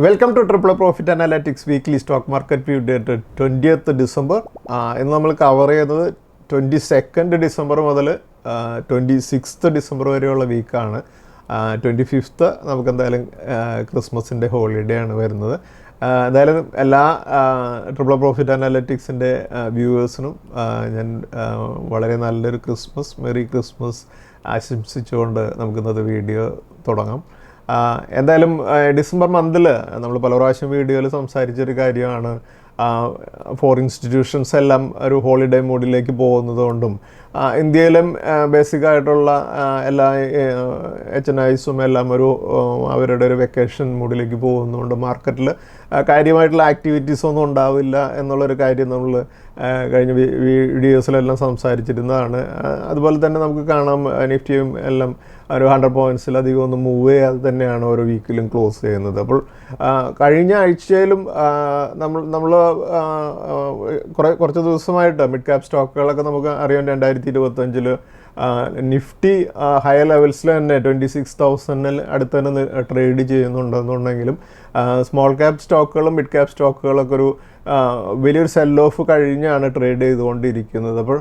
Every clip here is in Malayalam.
Welcome two triple profit analytics weekly stock market view date 20th December. ഇന്ന് നമ്മൾ കവർ ചെയ്യുന്നത് 22nd ഡിസംബർ മുതൽ 26th ഡിസംബർ വരെയുള്ള വീക്കാണ്. 25th നമുക്ക് എന്തായാലും ക്രിസ്മസിൻ്റെ ഹോളിഡേ ആണ് വരുന്നത്. എന്തായാലും എല്ലാ ട്രിപ്പിൾ പ്രോഫിറ്റ് അനാലിറ്റിക്സിൻ്റെ വ്യൂവേഴ്സിനും ഞാൻ വളരെ നല്ലൊരു ക്രിസ്മസ്, മെറി ക്രിസ്മസ് ആശംസിച്ചുകൊണ്ട് നമുക്കിന്നത്തെ വീഡിയോ തുടങ്ങാം. എന്തായാലും ഡിസംബർ മന്തിൽ നമ്മൾ പല പ്രാവശ്യം വീഡിയോയിൽ സംസാരിച്ചൊരു കാര്യമാണ്, ഫോറിൻ ഇൻസ്റ്റിറ്റ്യൂഷൻസ് എല്ലാം ഒരു ഹോളിഡേ മൂഡിലേക്ക് പോകുന്നതുകൊണ്ടും ഇന്ത്യയിലും ബേസിക്കായിട്ടുള്ള എല്ലാ HNIസും എല്ലാം അവരുടെ ഒരു വെക്കേഷൻ മൂഡിലേക്ക് പോകുന്നതുകൊണ്ട് മാർക്കറ്റിൽ കാര്യമായിട്ടുള്ള ആക്ടിവിറ്റീസ് ഒന്നും ഉണ്ടാവില്ല എന്നുള്ളൊരു കാര്യം നമ്മൾ കഴിഞ്ഞ വീഡിയോസിലെല്ലാം സംസാരിച്ചിരുന്നതാണ്. അതുപോലെ തന്നെ നമുക്ക് കാണാം നിഫ്റ്റിയും എല്ലാം ഒരു 100 പോയിൻറ്റ്സിലധികം ഒന്നും മൂവ് ചെയ്യാതെ തന്നെയാണ് ഓരോ വീക്കിലും ക്ലോസ് ചെയ്യുന്നത്. അപ്പോൾ കഴിഞ്ഞ ആഴ്ചയിലും നമ്മൾ കുറച്ച് ദിവസമായിട്ട് മിഡ് ക്യാപ് സ്റ്റോക്കുകളൊക്കെ നമുക്ക് അറിയാം 2025 നിഫ്റ്റി ഹയർ ലെവൽസിൽ തന്നെ 26,000 അടുത്ത് തന്നെ ട്രേഡ് ചെയ്യുന്നുണ്ടെന്നുണ്ടെങ്കിലും സ്മോൾ ക്യാപ് സ്റ്റോക്കുകളും മിഡ് ക്യാപ് സ്റ്റോക്കുകളൊക്കെ ഒരു വലിയൊരു സെൽ ഓഫ് കഴിഞ്ഞാണ് ട്രേഡ് ചെയ്തുകൊണ്ടിരിക്കുന്നത്. അപ്പോൾ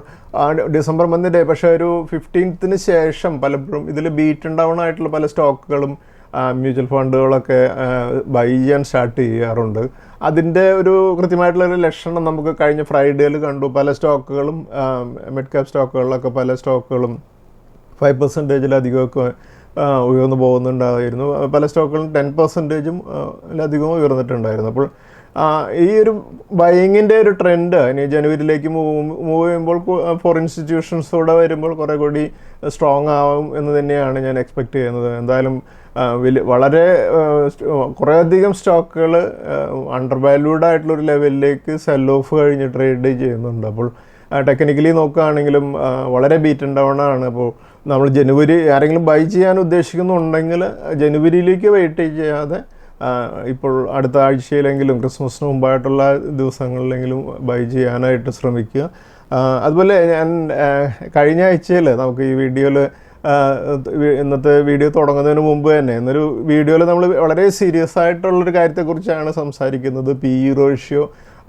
ഡിസംബർ മന്തിൻ്റെ പക്ഷേ ഒരു 15th ശേഷം പലപ്പോഴും ഇതിൽ ബീറ്റൺ ഡൗൺ ആയിട്ടുള്ള പല സ്റ്റോക്കുകളും മ്യൂച്വൽ ഫണ്ടുകളൊക്കെ ബൈ ചെയ്യാൻ സ്റ്റാർട്ട് ചെയ്യാറുണ്ട്. അതിൻ്റെ ഒരു കൃത്യമായിട്ടുള്ളൊരു ലക്ഷണം നമുക്ക് കഴിഞ്ഞ ഫ്രൈഡേയിൽ കണ്ടു. പല സ്റ്റോക്കുകളും മിഡ് ക്യാപ് സ്റ്റോക്കുകളിലൊക്കെ പല സ്റ്റോക്കുകളും 5%-ലധികമൊക്കെ ഉയർന്നു പോകുന്നുണ്ടായിരുന്നു. പല സ്റ്റോക്കുകളും 10%-ലധികവും ഉയർന്നിട്ടുണ്ടായിരുന്നു. അപ്പോൾ ഈ ഒരു ബൈയിങ്ങിൻ്റെ ഒരു ട്രെൻഡ് ഇനി ജനുവരിയിലേക്ക് മൂവ് ചെയ്യുമ്പോൾ ഫോർ ഇൻസ്റ്റിറ്റ്യൂഷൻസൂടെ വരുമ്പോൾ കുറേ കൂടി സ്ട്രോങ് ആവും എന്ന് തന്നെയാണ് ഞാൻ എക്സ്പെക്റ്റ് ചെയ്യുന്നത്. എന്തായാലും വളരെ കുറേയധികം സ്റ്റോക്കുകൾ അണ്ടർ വാല്യൂഡ് ആയിട്ടുള്ളൊരു ലെവലിലേക്ക് സെൽ ഓഫ് കഴിഞ്ഞ് ട്രേഡ് ചെയ്യുന്നുണ്ട്. അപ്പോൾ ടെക്നിക്കലി നോക്കുകയാണെങ്കിലും വളരെ ബീറ്റൺ ഡൗൺ ആണ്. അപ്പോൾ നമ്മൾ ജനുവരി ആരെങ്കിലും ബൈ ചെയ്യാൻ ഉദ്ദേശിക്കുന്നുണ്ടെങ്കിൽ ജനുവരിയിലേക്ക് വെയിറ്റ് ചെയ്യാതെ ഇപ്പോൾ അടുത്ത ആഴ്ചയിലെങ്കിലും ക്രിസ്മസിന് മുമ്പായിട്ടുള്ള ദിവസങ്ങളിലെങ്കിലും ബൈ ചെയ്യാനായിട്ട് ശ്രമിക്കുക. അതുപോലെ ഞാൻ കഴിഞ്ഞ ആഴ്ചയിൽ നമുക്ക് ഈ വീഡിയോയിൽ ഇന്നത്തെ വീഡിയോ തുടങ്ങുന്നതിന് മുമ്പ് തന്നെ ഇന്നൊരു വീഡിയോയിൽ നമ്മൾ വളരെ സീരിയസ് ആയിട്ടുള്ളൊരു കാര്യത്തെക്കുറിച്ചാണ് സംസാരിക്കുന്നത്. PE റേഷ്യോ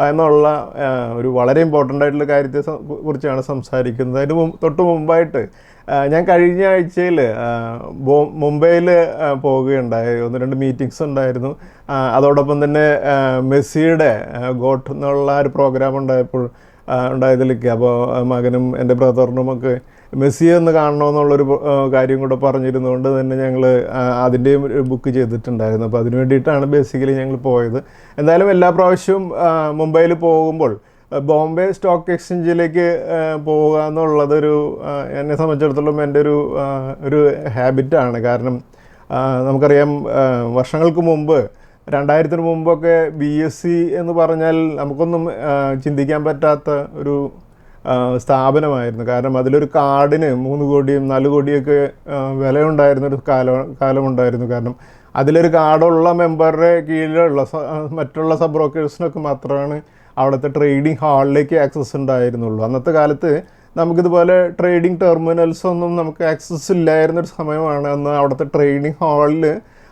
എന്നുള്ള ഒരു വളരെ ഇമ്പോർട്ടൻ്റ് ആയിട്ടുള്ള കാര്യത്തെ കുറിച്ചാണ് സംസാരിക്കുന്നത്. അതിന് തൊട്ട് മുമ്പായിട്ട് ഞാൻ കഴിഞ്ഞ ആഴ്ചയിൽ മുംബൈയിൽ പോവുകയുണ്ടായി. 1-2 മീറ്റിങ്സ് ഉണ്ടായിരുന്നു. അതോടൊപ്പം തന്നെ മെസ്സിയുടെ ഗോട്ട് എന്നുള്ള ഒരു പ്രോഗ്രാം ഉണ്ടായതിലേക്ക് അപ്പോൾ മകനും എൻ്റെ ബ്രദറിനുമൊക്കെ മെസ്സിയെ ഒന്ന് കാണണമെന്നുള്ളൊരു കാര്യം കൂടെ പറഞ്ഞിരുന്നുകൊണ്ട് തന്നെ ഞങ്ങൾ അതിൻ്റെയും ബുക്ക് ചെയ്തിട്ടുണ്ടായിരുന്നു. അപ്പോൾ അതിന് വേണ്ടിയിട്ടാണ് ബേസിക്കലി ഞങ്ങൾ പോയത്. എന്തായാലും എല്ലാ പ്രാവശ്യവും മുംബൈയിൽ പോകുമ്പോൾ ബോംബെ സ്റ്റോക്ക് എക്സ്ചേഞ്ചിലേക്ക് പോവുക എന്നുള്ളതൊരു എന്നെ സംബന്ധിച്ചിടത്തോളം എൻ്റെ ഒരു ഹാബിറ്റാണ്. കാരണം നമുക്കറിയാം വർഷങ്ങൾക്ക് മുമ്പ് 2000 മുമ്പൊക്കെ BSE എന്ന് പറഞ്ഞാൽ നമുക്കൊന്നും ചിന്തിക്കാൻ പറ്റാത്ത ഒരു സ്ഥാപനമായിരുന്നു. കാരണം അതിലൊരു കാർഡിന് 3 കോടിയും 4 കോടിയൊക്കെ വിലയുണ്ടായിരുന്നൊരു കാലമുണ്ടായിരുന്നു. കാരണം അതിലൊരു കാർഡുള്ള മെമ്പറുടെ കീഴിലുള്ള മറ്റുള്ള സബ് ബ്രോക്കേഴ്സിനൊക്കെ മാത്രമാണ് അവിടുത്തെ ട്രേഡിംഗ് ഹാളിലേക്ക് ആക്സസ് ഉണ്ടായിരുന്നുള്ളൂ. അന്നത്തെ കാലത്ത് നമുക്കിതുപോലെ ട്രേഡിംഗ് ടെർമിനൽസ് ഒന്നും നമുക്ക് ആക്സസ് ഇല്ലായിരുന്നൊരു സമയമാണ്. അന്ന് അവിടുത്തെ ട്രേഡിംഗ് ഹാളിൽ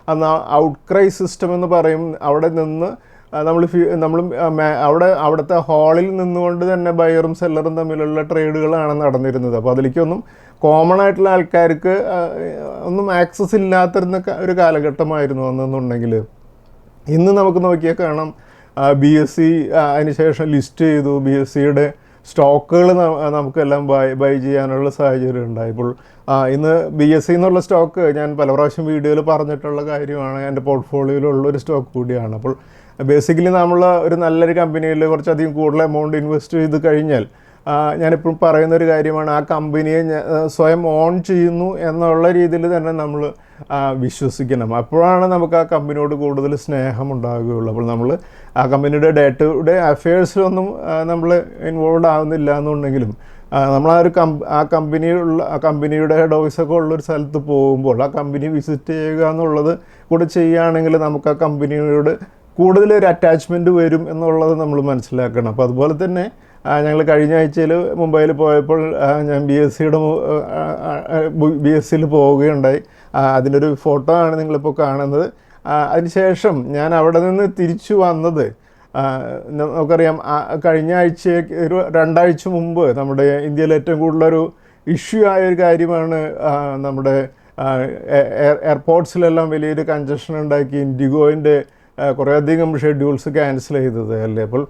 അന്ന് ഔട്ട്ക്രൈ സിസ്റ്റം എന്ന് പറയും. അവിടെ നിന്ന് അവിടുത്തെ ഹാളിൽ നിന്നുകൊണ്ട് തന്നെ ബയറും സെല്ലറും തമ്മിലുള്ള ട്രേഡുകളാണ് നടന്നിരുന്നത്. അപ്പോൾ അതിലേക്കൊന്നും കോമൺ ആയിട്ടുള്ള ആൾക്കാർക്ക് ഒന്നും ആക്സസ് ഇല്ലാത്തിരുന്ന ഒരു കാലഘട്ടമായിരുന്നു അന്നെന്നുണ്ടെങ്കിൽ. ഇന്ന് നമുക്ക് നോക്കിയാൽ കാണാം BSE അതിനുശേഷം ലിസ്റ്റ് ചെയ്തു. BSEയുടെ സ്റ്റോക്കുകൾ നമുക്കെല്ലാം ബൈ ചെയ്യാനുള്ള സാഹചര്യം ഉണ്ടായപ്പോൾ ഇന്ന് BSE എന്നുള്ള സ്റ്റോക്ക് ഞാൻ പല പ്രാവശ്യം വീഡിയോയിൽ പറഞ്ഞിട്ടുള്ള കാര്യമാണ്. എൻ്റെ പോർട്ട്ഫോളിയോയിലുള്ളൊരു സ്റ്റോക്ക് കൂടിയാണ്. അപ്പോൾ ബേസിക്കലി നമ്മൾ ഒരു നല്ലൊരു കമ്പനിയിൽ കുറച്ചധികം കൂടുതൽ എമൗണ്ട് ഇൻവെസ്റ്റ് ചെയ്ത് കഴിഞ്ഞാൽ ഞാനിപ്പോൾ പറയുന്നൊരു കാര്യമാണ്, ആ കമ്പനിയെ സ്വയം ഓൺ ചെയ്യുന്നു എന്നുള്ള രീതിയിൽ തന്നെ നമ്മൾ വിശ്വസിക്കണം. അപ്പോഴാണ് നമുക്ക് ആ കമ്പനിയോട് കൂടുതൽ സ്നേഹം ഉണ്ടാകുകയുള്ളൂ. അപ്പോൾ നമ്മൾ ആ കമ്പനിയുടെ ഡേ ടു ഡേ അഫെയർസിലൊന്നും നമ്മൾ ഇൻവോൾവ് ആവുന്നില്ല എന്നുണ്ടെങ്കിലും നമ്മൾ ആ കമ്പനിയുടെ ഹെഡ് ഓഫീസൊക്കെ ഉള്ളൊരു സ്ഥലത്ത് പോകുമ്പോൾ ആ കമ്പനി വിസിറ്റ് ചെയ്യുക എന്നുള്ളത് കൂടെ ചെയ്യുകയാണെങ്കിൽ നമുക്ക് ആ കമ്പനിയോട് കൂടുതലൊരു അറ്റാച്ച്മെൻറ്റ് വരും എന്നുള്ളത് നമ്മൾ മനസ്സിലാക്കണം. അപ്പോൾ അതുപോലെ തന്നെ ഞങ്ങൾ കഴിഞ്ഞ ആഴ്ചയിൽ മുംബൈയിൽ പോയപ്പോൾ ഞാൻ BSEയിൽ പോവുകയുണ്ടായി. അതിൻ്റെ ഒരു ഫോട്ടോ ആണ് നിങ്ങളിപ്പോൾ കാണുന്നത്. അതിനുശേഷം ഞാൻ അവിടെ നിന്ന് തിരിച്ചു വന്നത്, നമുക്കറിയാം കഴിഞ്ഞ ആഴ്ച ഒരു 2 ആഴ്ച മുമ്പ് നമ്മുടെ ഇന്ത്യയിൽ ഏറ്റവും കൂടുതലൊരു ഇഷ്യൂ ആയൊരു കാര്യമാണ് നമ്മുടെ എയർപോർട്ട്സിലെല്ലാം വലിയൊരു കൺജഷൻ ഉണ്ടാക്കി ഇൻഡിഗോയിൻ്റെ കുറേയധികം ഷെഡ്യൂൾസ് ക്യാൻസൽ ചെയ്തത് അല്ലേ. അപ്പോൾ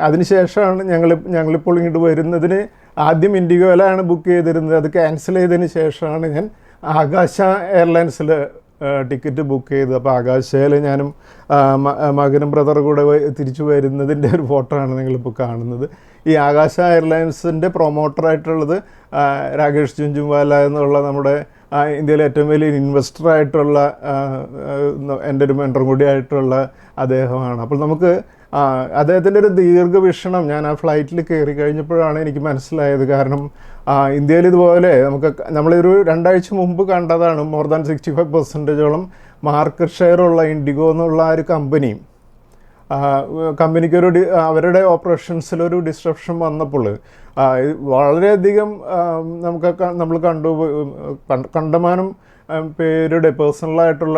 അതിനുശേഷമാണ് ഞങ്ങളിപ്പോൾ ഇങ്ങോട്ട് വരുന്നതിന് ആദ്യം ഇൻഡിഗോയിലാണ് ബുക്ക് ചെയ്തിരുന്നത്. അത് ക്യാൻസൽ ചെയ്തതിന് ശേഷമാണ് ഞാൻ ആകാശ എയർലൈൻസിൽ ടിക്കറ്റ് ബുക്ക് ചെയ്തത്. അപ്പോൾ ആകാശയിൽ ഞാനും മകനും ബ്രദറും കൂടെ തിരിച്ചു വരുന്നതിൻ്റെ ഒരു ഫോട്ടോ ആണ് നിങ്ങളിപ്പോൾ കാണുന്നത്. ഈ ആകാശ എയർലൈൻസിൻ്റെ പ്രൊമോട്ടറായിട്ടുള്ളത് രാകേഷ് ജുൻജുൻവാല എന്നുള്ള നമ്മുടെ ഇന്ത്യയിലെ ഏറ്റവും വലിയ ഇൻവെസ്റ്ററായിട്ടുള്ള എൻ്റെ ഒരു മെൻറ്ററും കൂടി ആയിട്ടുള്ള അദ്ദേഹമാണ്. അപ്പോൾ നമുക്ക് അദ്ദേഹത്തിൻ്റെ ഒരു ദീർഘവീക്ഷണം ഞാൻ ആ ഫ്ലൈറ്റിൽ കയറി കഴിഞ്ഞപ്പോഴാണ് എനിക്ക് മനസ്സിലായത്. കാരണം ഇന്ത്യയിൽ ഇതുപോലെ നമ്മളൊരു 2 ആഴ്ച മുമ്പ് കണ്ടതാണ് മോർ ദാൻ 65% മാർക്കറ്റ് ഷെയറുള്ള ഇൻഡിഗോ എന്നുള്ള ഒരു കമ്പനിക്കൊരു അവരുടെ ഓപ്പറേഷൻസിലൊരു ഡിസ്ട്രപ്ഷൻ വന്നപ്പോൾ വളരെയധികം നമ്മൾ കണ്ടമാനം പേരുടെ പേഴ്സണലായിട്ടുള്ള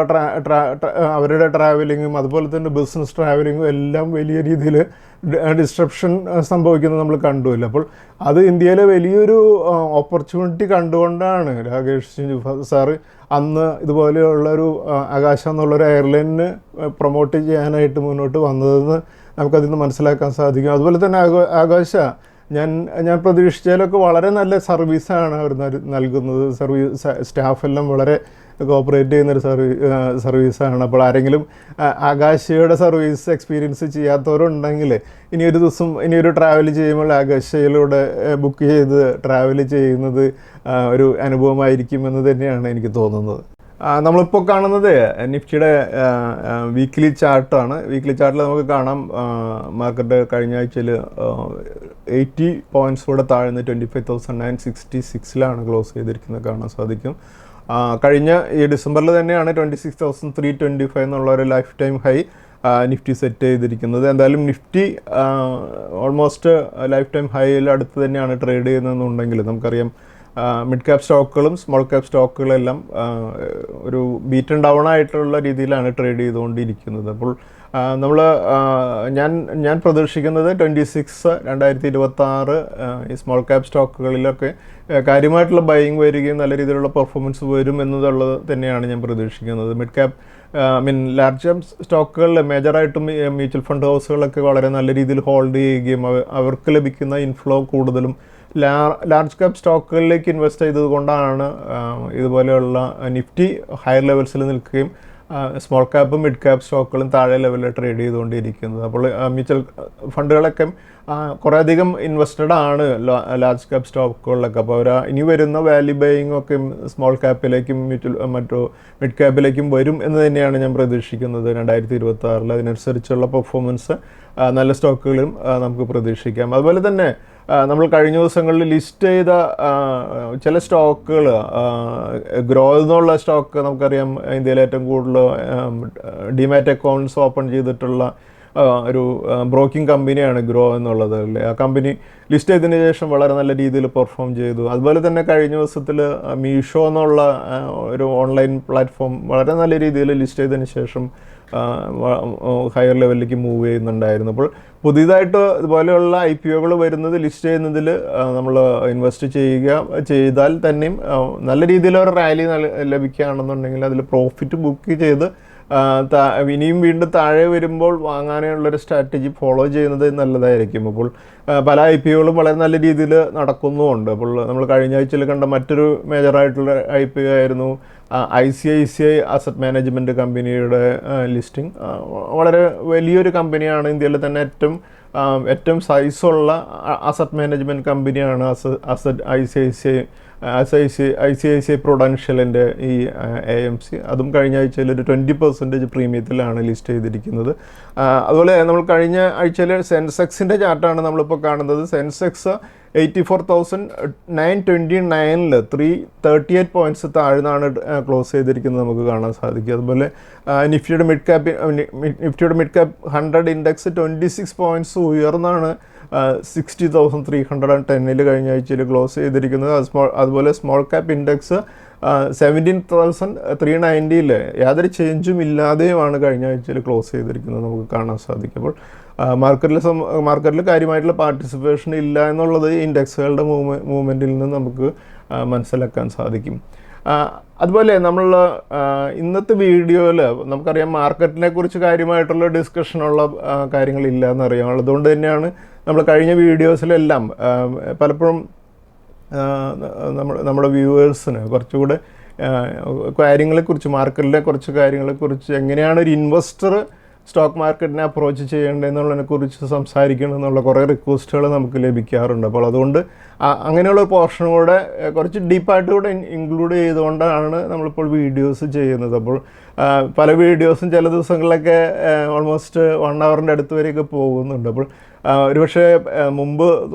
അവരുടെ ട്രാവലിങ്ങും അതുപോലെ തന്നെ ബിസിനസ് ട്രാവലിങ്ങും എല്ലാം വലിയ രീതിയിൽ ഡിസ്ട്രപ്ഷൻ സംഭവിക്കുന്നത് നമ്മൾ കണ്ടുമില്ല. അപ്പോൾ അത് ഇന്ത്യയിലെ വലിയൊരു ഓപ്പർച്യൂണിറ്റി കണ്ടുകൊണ്ടാണ് രാകേഷ് സാറ് അന്ന് ഇതുപോലെയുള്ളൊരു ആകാശം എന്നുള്ളൊരു എയർലൈനിന് പ്രൊമോട്ട് ചെയ്യാനായിട്ട് മുന്നോട്ട് വന്നതെന്ന് നമുക്കതിൽ നിന്ന് മനസ്സിലാക്കാൻ സാധിക്കും. അതുപോലെ തന്നെ ആകാശ ഞാൻ പ്രതീക്ഷിച്ചതിലൊക്കെ വളരെ നല്ല സർവീസാണ് അവർ നൽകുന്നത്. സ്റ്റാഫെല്ലാം വളരെ കോപ്പറേറ്റ് ചെയ്യുന്നൊരു സർവീസാണ്. അപ്പോൾ ആരെങ്കിലും ആകാശയുടെ സർവീസ് എക്സ്പീരിയൻസ് ചെയ്യാത്തവരുണ്ടെങ്കിൽ ഇനിയൊരു ട്രാവൽ ചെയ്യുമ്പോൾ ആകാശയിലൂടെ ബുക്ക് ചെയ്ത് ട്രാവൽ ചെയ്യുന്നത് ഒരു അനുഭവമായിരിക്കുമെന്ന് തന്നെയാണ് എനിക്ക് തോന്നുന്നത്. നമ്മളിപ്പോൾ കാണുന്നത് നിഫ്റ്റിയുടെ വീക്ക്ലി ചാർട്ടാണ്. വീക്ക്ലി ചാർട്ടിൽ നമുക്ക് കാണാം മാർക്കറ്റ് കഴിഞ്ഞ ആഴ്ചയിൽ 80 പോയിൻറ്റ്സ് കൂടെ താഴ്ന്ന് 25,966 ക്ലോസ് ചെയ്തിരിക്കുന്നത് കാണാൻ സാധിക്കും. കഴിഞ്ഞ ഈ ഡിസംബറിൽ തന്നെയാണ് 26,325 എന്നുള്ള ഒരു life time high Nifty set ചെയ്തിരിക്കുന്നത്. എന്തായാലും നിഫ്റ്റി ഓൾമോസ്റ്റ് ലൈഫ് ടൈം ഹൈയിൽ അടുത്ത് തന്നെയാണ് ട്രേഡ് ചെയ്യുന്നതെന്നുണ്ടെങ്കിൽ നമുക്കറിയാം മിഡ് ക്യാപ് സ്റ്റോക്കുകളും സ്മോൾ ക്യാപ് സ്റ്റോക്കുകളെല്ലാം ഒരു ബീറ്റൺ ഡൗൺ ആയിട്ടുള്ള രീതിയിലാണ് ട്രേഡ് ചെയ്തുകൊണ്ടിരിക്കുന്നത്. അപ്പോൾ ഞാൻ പ്രതീക്ഷിക്കുന്നത് 2026 ഈ സ്മോൾ ക്യാപ് സ്റ്റോക്കുകളിലൊക്കെ കാര്യമായിട്ടുള്ള ബൈയിങ് വരികയും നല്ല രീതിയിലുള്ള പെർഫോമൻസ് വരും എന്നുള്ളത് തന്നെയാണ് ഞാൻ പ്രതീക്ഷിക്കുന്നത്. മിഡ് ക്യാപ് ലാർജ് ക്യാപ് സ്റ്റോക്കുകളിൽ മേജറായിട്ടും മ്യൂച്വൽ ഫണ്ട് ഹൗസുകളൊക്കെ വളരെ നല്ല രീതിയിൽ ഹോൾഡ് ചെയ്യുകയും അവർക്ക് ലഭിക്കുന്ന ഇൻഫ്ലോ കൂടുതലും ലാർജ് ക്യാപ് സ്റ്റോക്കുകളിലേക്ക് ഇൻവെസ്റ്റ് ചെയ്തത് കൊണ്ടാണ് ഇതുപോലെയുള്ള നിഫ്റ്റി ഹയർ ലെവൽസിൽ നിൽക്കുകയും സ്മോൾ ക്യാപ്പും മിഡ് ക്യാപ് സ്റ്റോക്കുകളും താഴെ ലെവലിൽ ട്രേഡ് ചെയ്തുകൊണ്ടിരിക്കുന്നത്. അപ്പോൾ മ്യൂച്വൽ ഫണ്ടുകളൊക്കെ കുറേയധികം ഇൻവെസ്റ്റഡ് ആണ് ലാർജ് ക്യാപ് സ്റ്റോക്കുകളിലൊക്കെ. അപ്പോൾ ഇനി വരുന്ന വാല്യൂ ബൈയിങ് ഒക്കെ സ്മോൾ ക്യാപ്പിലേക്കും മിഡ് ക്യാപ്പിലേക്കും വരും എന്ന് തന്നെയാണ് ഞാൻ പ്രതീക്ഷിക്കുന്നത് 2026. അതിനനുസരിച്ചുള്ള പെർഫോമൻസ് നല്ല സ്റ്റോക്കുകളും നമുക്ക് പ്രതീക്ഷിക്കാം. അതുപോലെ തന്നെ നമ്മൾ കഴിഞ്ഞ ദിവസങ്ങളിൽ ലിസ്റ്റ് ചെയ്ത ചില സ്റ്റോക്കുകൾ, ഗ്രോ എന്നുള്ള സ്റ്റോക്ക് നമുക്കറിയാം ഇന്ത്യയിൽ ഏറ്റവും കൂടുതൽ ഡിമാറ്റ് അക്കൗണ്ട്സ് ഓപ്പൺ ചെയ്തിട്ടുള്ള ഒരു ബ്രോക്കിംഗ് കമ്പനിയാണ് ഗ്രോ എന്നുള്ളത് അല്ലേ. ആ കമ്പനി ലിസ്റ്റ് ചെയ്തതിന് ശേഷം വളരെ നല്ല രീതിയിൽ പെർഫോം ചെയ്തു. അതുപോലെ തന്നെ കഴിഞ്ഞ ദിവസത്തിൽ മീഷോ എന്നുള്ള ഒരു ഓൺലൈൻ പ്ലാറ്റ്ഫോം വളരെ നല്ല രീതിയിൽ ലിസ്റ്റ് ചെയ്തതിന് ശേഷം ഹയർ ലെവലിലേക്ക് മൂവ് ചെയ്യുന്നുണ്ടായിരുന്നു. അപ്പോൾ പുതിയതായിട്ട് ഇതുപോലെയുള്ള IPOകൾ വരുന്നത് ലിസ്റ്റ് ചെയ്യുന്നതിൽ നമ്മൾ ഇൻവെസ്റ്റ് ചെയ്താൽ തന്നെയും നല്ല രീതിയിലൊരു റാലി ലഭിക്കുകയാണെന്നുണ്ടെങ്കിൽ അതിൽ പ്രോഫിറ്റ് ബുക്ക് ചെയ്ത് ഇനിയും വീണ്ടും താഴെ വരുമ്പോൾ വാങ്ങാനുള്ളൊരു സ്ട്രാറ്റജി ഫോളോ ചെയ്യുന്നത് നല്ലതായിരിക്കും. അപ്പോൾ പല IPOകളും വളരെ നല്ല രീതിയിൽ നടക്കുന്നുമുണ്ട്. അപ്പോൾ നമ്മൾ കഴിഞ്ഞ ആഴ്ചയിൽ കണ്ട മറ്റൊരു മേജറായിട്ടുള്ള IPO ആയിരുന്നു ICICI അസറ്റ് മാനേജ്മെൻറ്റ് കമ്പനിയുടെ ലിസ്റ്റിംഗ്. വളരെ വലിയൊരു കമ്പനിയാണ്, ഇന്ത്യയിൽ തന്നെ ഏറ്റവും സൈസുള്ള അസറ്റ് മാനേജ്മെൻറ്റ് കമ്പനിയാണ് ICICI പ്രൊഡൻഷ്യലിൻ്റെ ഈ AMC. അതും കഴിഞ്ഞ ആഴ്ചയിൽ ഒരു 20% പ്രീമിയത്തിലാണ് ലിസ്റ്റ് ചെയ്തിരിക്കുന്നത്. അതുപോലെ നമ്മൾ കഴിഞ്ഞ ആഴ്ചയിൽ സെൻസെക്സിൻ്റെ ചാർട്ടാണ് നമ്മളിപ്പോൾ കാണുന്നത്. സെൻസെക്സ് 84,929 338 പോയിൻറ്റ്സ് താഴ്ന്നാണ് ക്ലോസ് ചെയ്തിരിക്കുന്നത് നമുക്ക് കാണാൻ സാധിക്കും. അതുപോലെ നിഫ്റ്റിയുടെ മിഡ് ക്യാപ്പ് 100 ഇൻഡെക്സ് 26 പോയിൻറ്റ്സ് ഉയർന്നാണ് 60,310 കഴിഞ്ഞ ആഴ്ചയിൽ ക്ലോസ് ചെയ്തിരിക്കുന്നത്. അതുപോലെ സ്മോൾ ക്യാപ്പ് ഇൻഡെക്സ് 17,390 യാതൊരു ചേഞ്ചും ഇല്ലാതെയുമാണ് കഴിഞ്ഞ ആഴ്ചയിൽ ക്ലോസ് ചെയ്തിരിക്കുന്നത് നമുക്ക് കാണാൻ സാധിക്കും. അപ്പോൾ മാർക്കറ്റിൽ കാര്യമായിട്ടുള്ള പാർട്ടിസിപ്പേഷൻ ഇല്ല എന്നുള്ളത് ഇൻഡെക്സുകളുടെ മൂവ്മെൻറ്റിൽ നിന്ന് നമുക്ക് മനസ്സിലാക്കാൻ സാധിക്കും. അതുപോലെ നമ്മൾ ഇന്നത്തെ വീഡിയോയിൽ നമുക്കറിയാം മാർക്കറ്റിനെ കുറിച്ച് കാര്യമായിട്ടുള്ള ഡിസ്കഷനുള്ള കാര്യങ്ങളില്ല എന്നറിയാം. അതുകൊണ്ട് തന്നെയാണ് നമ്മൾ കഴിഞ്ഞ വീഡിയോസിലെല്ലാം പലപ്പോഴും നമ്മുടെ വ്യൂവേഴ്സിന് കുറച്ചുകൂടെ കാര്യങ്ങളെക്കുറിച്ച് മാർക്കറ്റിലെ കുറച്ച് കാര്യങ്ങളെക്കുറിച്ച് എങ്ങനെയാണ് ഒരു ഇൻവെസ്റ്റർ സ്റ്റോക്ക് മാർക്കറ്റിനെ അപ്രോച്ച് ചെയ്യേണ്ടതെന്നുള്ളതിനെക്കുറിച്ച് സംസാരിക്കണം എന്നുള്ള കുറേ റിക്വസ്റ്റുകൾ നമുക്ക് ലഭിക്കാറുണ്ട്. അപ്പോൾ അതുകൊണ്ട് അങ്ങനെയുള്ള പോർഷൻ കൂടെ കുറച്ച് ഡീപ്പായിട്ട് കൂടെ ഇൻക്ലൂഡ് ചെയ്തുകൊണ്ടാണ് നമ്മളിപ്പോൾ വീഡിയോസ് ചെയ്യുന്നത്. അപ്പോൾ പല വീഡിയോസും ചില ദിവസങ്ങളിലൊക്കെ ഓൾമോസ്റ്റ് 1 ഹവറിൻ്റെ അടുത്ത് വരെയൊക്കെ പോകുന്നുണ്ട്. അപ്പോൾ ഒരുപക്ഷെ മുമ്പ്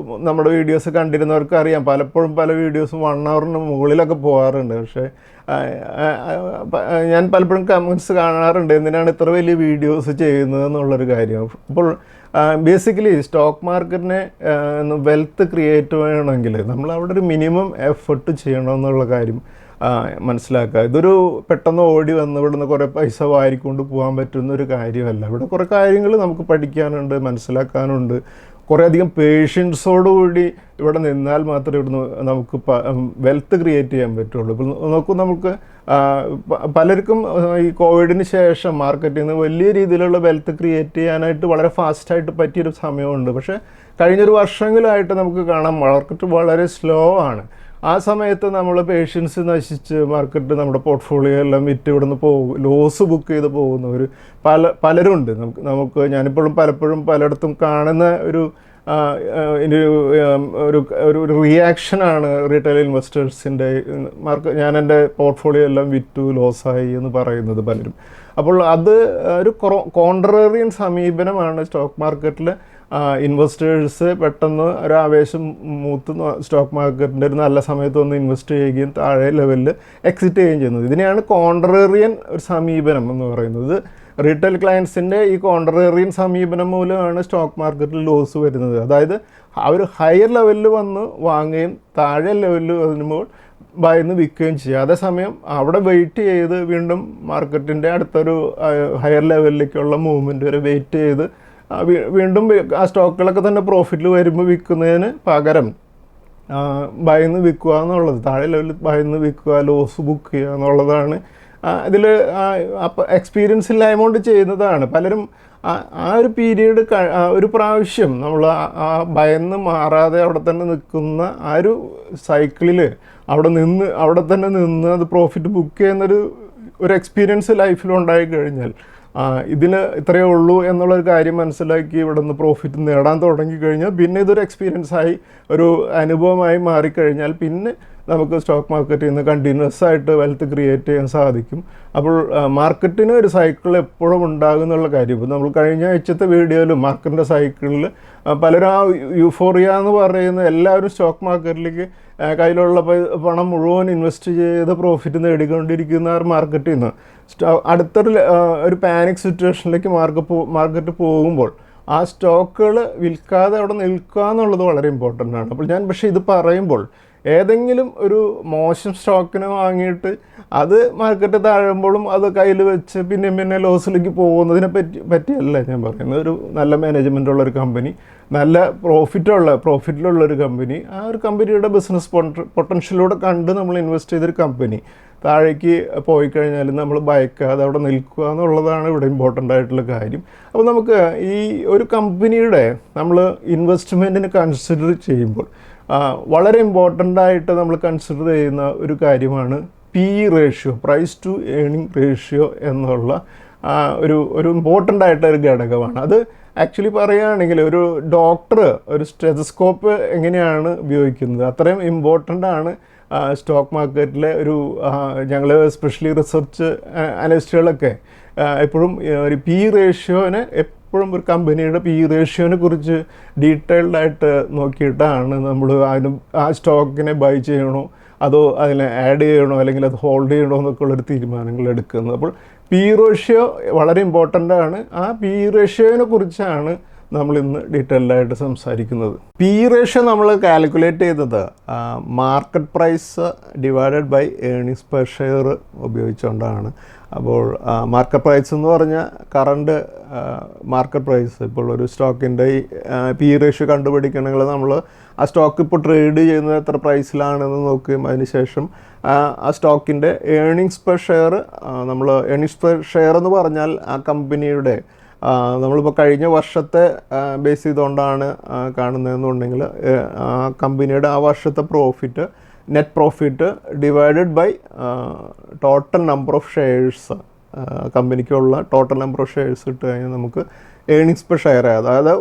നമ്മുടെ വീഡിയോസ് കണ്ടിരുന്നവർക്ക് അറിയാം, പലപ്പോഴും പല വീഡിയോസും 1 ഹവറിന് മുകളിലൊക്കെ പോകാറുണ്ട്. പക്ഷേ ഞാൻ പലപ്പോഴും കമൻസ് കാണാറുണ്ട്, എന്തിനാണ് ഇത്ര വലിയ വീഡിയോസ് ചെയ്യുന്നത് എന്നുള്ളൊരു കാര്യം. അപ്പോൾ ബേസിക്കലി സ്റ്റോക്ക് മാർക്കറ്റിനെ വെൽത്ത് ക്രിയേറ്റ് ചെയ്യണമെങ്കിൽ നമ്മൾ അവിടെ ഒരു മിനിമം എഫർട്ട് ചെയ്യണമെന്നുള്ള കാര്യം മനസ്സിലാക്കുക. ഇതൊരു പെട്ടെന്ന് ഓടി വന്ന് ഇവിടുന്ന് കുറേ പൈസ വാരിക്കൊണ്ട് പോകാൻ പറ്റുന്ന ഒരു കാര്യമല്ല. ഇവിടെ കുറേ കാര്യങ്ങൾ നമുക്ക് പഠിക്കാനുണ്ട്, മനസ്സിലാക്കാനുണ്ട്. കുറേയധികം പേഷ്യൻസോടുകൂടി ഇവിടെ നിന്നാൽ മാത്രമേ ഇവിടുന്ന് നമുക്ക് വെൽത്ത് ക്രിയേറ്റ് ചെയ്യാൻ പറ്റുള്ളൂ. ഇപ്പോൾ നോക്കൂ, നമുക്ക് പലർക്കും ഈ കോവിഡിന് ശേഷം മാർക്കറ്റിൽ നിന്ന് വലിയ രീതിയിലുള്ള വെൽത്ത് ക്രിയേറ്റ് ചെയ്യാനായിട്ട് വളരെ ഫാസ്റ്റായിട്ട് പറ്റിയൊരു സമയമുണ്ട്. പക്ഷേ കഴിഞ്ഞൊരു വർഷങ്ങളായിട്ട് നമുക്ക് കാണാം മാർക്കറ്റ് വളരെ സ്ലോ ആണ്. ആ സമയത്ത് നമ്മൾ പേഷ്യൻസ് നശിച്ച് മാർക്കറ്റ് നമ്മുടെ പോർട്ട്ഫോളിയോ എല്ലാം വിറ്റ് ഇവിടുന്ന് ലോസ് ബുക്ക് ചെയ്ത് പോകുന്നവർ പലരുണ്ട്. നമുക്ക് ഞാനിപ്പോഴും പലപ്പോഴും പലയിടത്തും കാണുന്ന ഒരു റിയാക്ഷനാണ് റീറ്റെയിൽ ഇൻവെസ്റ്റേഴ്സിൻ്റെ ഞാൻ എൻ്റെ പോർട്ട്ഫോളിയോ എല്ലാം വിറ്റു ലോസായി എന്ന് പറയുന്നത് പലരും. അപ്പോൾ അത് ഒരു കോൺട്രറിയൻ സമീപനമാണ് സ്റ്റോക്ക് മാർക്കറ്റിൽ. ഇൻവെസ്റ്റേഴ്സ് പെട്ടെന്ന് ഒരു ആവേശം മൂത്ത് സ്റ്റോക്ക് മാർക്കറ്റിൻ്റെ ഒരു നല്ല സമയത്ത് ഒന്ന് ഇൻവെസ്റ്റ് ചെയ്യുകയും താഴെ ലെവലിൽ എക്സിറ്റ് ചെയ്യുകയും ചെയ്യുന്നത്. ഇതിനെയാണ് കോൺട്രറിയൻ ഒരു സമീപനം എന്ന് പറയുന്നത്. റീറ്റെയിൽ ക്ലയൻസിൻ്റെ ഈ കോൺട്രറിയൻ സമീപനം മൂലമാണ് സ്റ്റോക്ക് മാർക്കറ്റിൽ ലോസ് വരുന്നത്. അതായത് അവർ ഹയർ ലെവലിൽ വന്ന് വാങ്ങുകയും താഴെ ലെവലിൽ വരുമ്പോൾ ഭയന്ന് വിൽക്കുകയും ചെയ്യുക. അതേസമയം അവിടെ വെയിറ്റ് ചെയ്ത് വീണ്ടും മാർക്കറ്റിൻ്റെ അടുത്തൊരു ഹയർ ലെവലിലേക്കുള്ള മൂവ്മെൻറ്റ് വരെ വെയിറ്റ് ചെയ്ത് വീണ്ടും ആ സ്റ്റോക്കുകളൊക്കെ തന്നെ പ്രോഫിറ്റിൽ വരുമ്പോൾ വിൽക്കുന്നതിന് പകരം ഭയന്ന് വിൽക്കുക എന്നുള്ളത്, താഴെ ലെവലിൽ ഭയന്ന് വിൽക്കുക, ലോസ് ബുക്ക് ചെയ്യുക എന്നുള്ളതാണ് ഇതിൽ എക്സ്പീരിയൻസ് ഇല്ലായ്മ കൊണ്ട് ചെയ്യുന്നതാണ്. പലരും ആ ഒരു പീരീഡ് ഒരു പ്രാവശ്യം നമ്മൾ ആ ഭയന്ന് മാറാതെ അവിടെ തന്നെ നിൽക്കുന്ന ആ ഒരു സൈക്കിളിൽ അവിടെ തന്നെ നിന്ന് അത് പ്രോഫിറ്റ് ബുക്ക് ചെയ്യുന്നൊരു എക്സ്പീരിയൻസ് ലൈഫിലുണ്ടായി കഴിഞ്ഞാൽ ഇതിൽ ഇത്രയേ ഉള്ളൂ എന്നുള്ളൊരു കാര്യം മനസ്സിലാക്കി ഇവിടെ നിന്ന് പ്രോഫിറ്റ് നേടാൻ തുടങ്ങിക്കഴിഞ്ഞാൽ പിന്നെ ഇതൊരു എക്സ്പീരിയൻസായി ഒരു അനുഭവമായി മാറിക്കഴിഞ്ഞാൽ പിന്നെ നമുക്ക് സ്റ്റോക്ക് മാർക്കറ്റിൽ നിന്ന് കണ്ടിന്യൂസ് ആയിട്ട് വെൽത്ത് ക്രിയേറ്റ് ചെയ്യാൻ സാധിക്കും. അപ്പോൾ മാർക്കറ്റിന് ഒരു സൈക്കിൾ എപ്പോഴും ഉണ്ടാകുന്നുള്ള കാര്യം ഇപ്പോൾ നമ്മൾ കഴിഞ്ഞ ആഴ്ചത്തെ വീഡിയോയിലും മാർക്കറ്റിൻ്റെ സൈക്കിളിൽ പലരും ആ യൂഫോറിയ എന്ന് പറയുന്ന എല്ലാവരും സ്റ്റോക്ക് മാർക്കറ്റിലേക്ക് കയ്യിലുള്ള പണം മുഴുവൻ ഇൻവെസ്റ്റ് ചെയ്ത് പ്രോഫിറ്റ് നേടിക്കൊണ്ടിരിക്കുന്ന മാർക്കറ്റിൽ നിന്ന് അടുത്തൊരു പാനിക് സിറ്റുവേഷനിലേക്ക് മാർക്കറ്റ് പോകുമ്പോൾ ആ സ്റ്റോക്കുകൾ വിൽക്കാതെ അവിടെ നിൽക്കുക എന്നുള്ളത് വളരെ ഇമ്പോർട്ടൻ്റ് ആണ്. അപ്പോൾ ഞാൻ പക്ഷേ ഇത് പറയുമ്പോൾ ഏതെങ്കിലും ഒരു മോശം സ്റ്റോക്കിനെ വാങ്ങിയിട്ട് അത് മാർക്കറ്റ് താഴുമ്പോഴും അത് കയ്യിൽ വെച്ച് പിന്നെ ലോസിലേക്ക് പോകുന്നതിനെ പറ്റിയല്ല ഞാൻ പറയുന്നത്. ഒരു നല്ല മാനേജ്മെൻ്റ് ഉള്ളൊരു കമ്പനി, നല്ല പ്രോഫിറ്റിലുള്ളൊരു കമ്പനി, ആ ഒരു കമ്പനിയുടെ ബിസിനസ് പൊട്ടൻഷ്യലൂടെ കണ്ട് നമ്മൾ ഇൻവെസ്റ്റ് ചെയ്തൊരു കമ്പനി താഴേക്ക് പോയി കഴിഞ്ഞാൽ നമ്മൾ ഭയക്കാതെ അവിടെ നിൽക്കുക എന്നുള്ളതാണ് ഇവിടെ ഇമ്പോർട്ടൻ്റ് ആയിട്ടുള്ള കാര്യം. അപ്പോൾ നമുക്ക് ഈ ഒരു കമ്പനിയുടെ നമ്മൾ ഇൻവെസ്റ്റ്മെൻറ്റിന് കൺസിഡർ ചെയ്യുമ്പോൾ വളരെ ഇമ്പോർട്ടൻ്റ് ആയിട്ട് നമ്മൾ കൺസിഡർ ചെയ്യുന്ന ഒരു കാര്യമാണ് PE, price to earning ratio എന്നുള്ള ഒരു ഇമ്പോർട്ടൻ്റ് ആയിട്ടൊരു ഘടകമാണ്. അത് ആക്ച്വലി പറയുകയാണെങ്കിൽ ഒരു ഡോക്ടർ ഒരു സ്റ്റെതസ്കോപ്പ് എങ്ങനെയാണ് ഉപയോഗിക്കുന്നത് അത്രയും ഇമ്പോർട്ടൻ്റ് ആണ് സ്റ്റോക്ക് മാർക്കറ്റിലെ ഞങ്ങൾ സ്പെഷ്യലി റിസർച്ച് അനലിസ്റ്റുകളൊക്കെ എപ്പോഴും ഒരു PE എപ്പോഴും ഒരു കമ്പനിയുടെ PE കുറിച്ച് ഡീറ്റെയിൽഡ് ആയിട്ട് നോക്കിയിട്ടാണ് നമ്മൾ ആ സ്റ്റോക്കിനെ ബൈ ചെയ്യണോ അതോ അതിനെ ആഡ് ചെയ്യണോ അല്ലെങ്കിൽ അത് ഹോൾഡ് ചെയ്യണോ എന്നൊക്കെ ഉള്ളൊരു തീരുമാനങ്ങൾ എടുക്കുന്നത്. അപ്പോൾ PE വളരെ ഇമ്പോർട്ടൻ്റ് ആണ്. ആ PE കുറിച്ചാണ് നമ്മൾ ഇന്ന് ഡീറ്റെയിൽഡ് ആയിട്ട് സംസാരിക്കുന്നത്. പി റേഷ്യോ നമ്മൾ കാൽക്കുലേറ്റ് ചെയ്തത് market price divided by earnings per share ഉപയോഗിച്ചുകൊണ്ടാണ്. അപ്പോൾ മാർക്കറ്റ് പ്രൈസ് എന്ന് പറഞ്ഞാൽ കറണ്ട് മാർക്കറ്റ് പ്രൈസ്. ഇപ്പോൾ ഒരു സ്റ്റോക്കിൻ്റെ പി റേഷ്യോ കണ്ടുപിടിക്കണമെങ്കിൽ നമ്മൾ ആ സ്റ്റോക്ക് ഇപ്പോൾ ട്രേഡ് ചെയ്യുന്നത് എത്ര പ്രൈസിലാണെന്ന് നോക്കുകയും അതിനുശേഷം ആ സ്റ്റോക്കിൻ്റെ ഏർണിങ്സ് പെർ ഷെയർ നമ്മൾ ഏർണിങ്സ് പെർ ഷെയർ എന്ന് പറഞ്ഞാൽ ആ കമ്പനിയുടെ നമ്മളിപ്പോൾ കഴിഞ്ഞ വർഷത്തെ ബേസ് ചെയ്തുകൊണ്ടാണ് കാണുന്നതെന്നുണ്ടെങ്കിൽ ആ കമ്പനിയുടെ ആ വർഷത്തെ profit, net profit divided by total number of shares, കമ്പനിക്കുള്ള ടോട്ടൽ നമ്പർ ഓഫ് ഷെയർസ് ഇട്ട് കഴിഞ്ഞാൽ നമുക്ക് ഏർണിങ്സ് പെർ ഷെയർ, അതായത്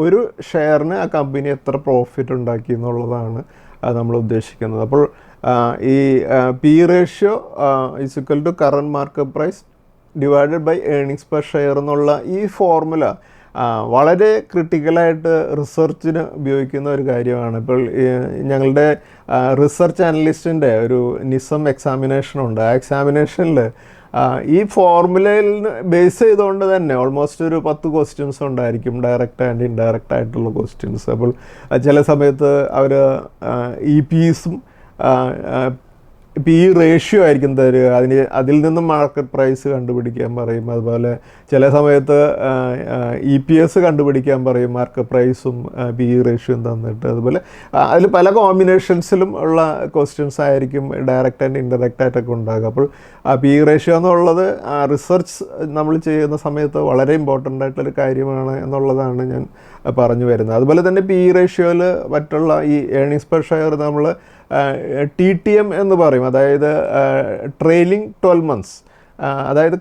ഒരു ഷെയറിന് ആ കമ്പനി എത്ര പ്രോഫിറ്റ് ഉണ്ടാക്കി എന്നുള്ളതാണ് നമ്മൾ ഉദ്ദേശിക്കുന്നത്. അപ്പോൾ ഈ P ratio is equal to current market price divided by earnings per share എന്നുള്ള ഈ ഫോർമുല വളരെ ക്രിട്ടിക്കലായിട്ട് റിസർച്ചിന് ഉപയോഗിക്കുന്ന ഒരു കാര്യമാണ്. ഇപ്പോൾ ഞങ്ങളുടെ റിസർച്ച് അനലിസ്റ്റിൻ്റെ ഒരു നിസം എക്സാമിനേഷനുണ്ട്. ആ എക്സാമിനേഷനിൽ ഈ ഫോർമുലയിൽ ബേസ് ചെയ്തുകൊണ്ട് തന്നെ ഓൾമോസ്റ്റ് ഒരു 10 ക്വസ്റ്റ്യൻസ് ഉണ്ടായിരിക്കും, ഡയറക്റ്റ് ആൻഡ് ഇൻഡയറക്റ്റ് ആയിട്ടുള്ള ക്വസ്റ്റ്യൻസ്. അപ്പോൾ ചില സമയത്ത് അവർ EPSും പി റേഷ്യോ ആയിരിക്കും തരിക, അതിൽ നിന്നും മാർക്കറ്റ് പ്രൈസ് കണ്ടുപിടിക്കാൻ പറയും. അതുപോലെ ചില സമയത്ത് EPS കണ്ടുപിടിക്കാൻ പറയും, മാർക്കറ്റ് പ്രൈസും പി റേഷ്യോയും തന്നിട്ട്. അതുപോലെ അതിൽ പല കോമ്പിനേഷൻസിലും ഉള്ള ക്വസ്റ്റ്യൻസ് ആയിരിക്കും ഡയറക്റ്റ് ആൻഡ് ഇൻഡയറക്റ്റ് ആയിട്ടൊക്കെ ഉണ്ടാകുക. അപ്പോൾ പി റേഷ്യോ എന്നുള്ളത് റിസർച്ച് നമ്മൾ ചെയ്യുന്ന സമയത്ത് വളരെ ഇമ്പോർട്ടൻ്റ് ആയിട്ടുള്ളൊരു കാര്യമാണ് എന്നുള്ളതാണ് ഞാൻ പറഞ്ഞു വരുന്നത്. അതുപോലെ തന്നെ പി റേഷ്യോയിൽ മറ്റുള്ള ഈ ഏർണിങ്സ് പെർ ഷെയർ നമ്മൾ TTM എന്ന് പറയും, അതായത് ട്രെയിലിംഗ് 12 months. അതായത്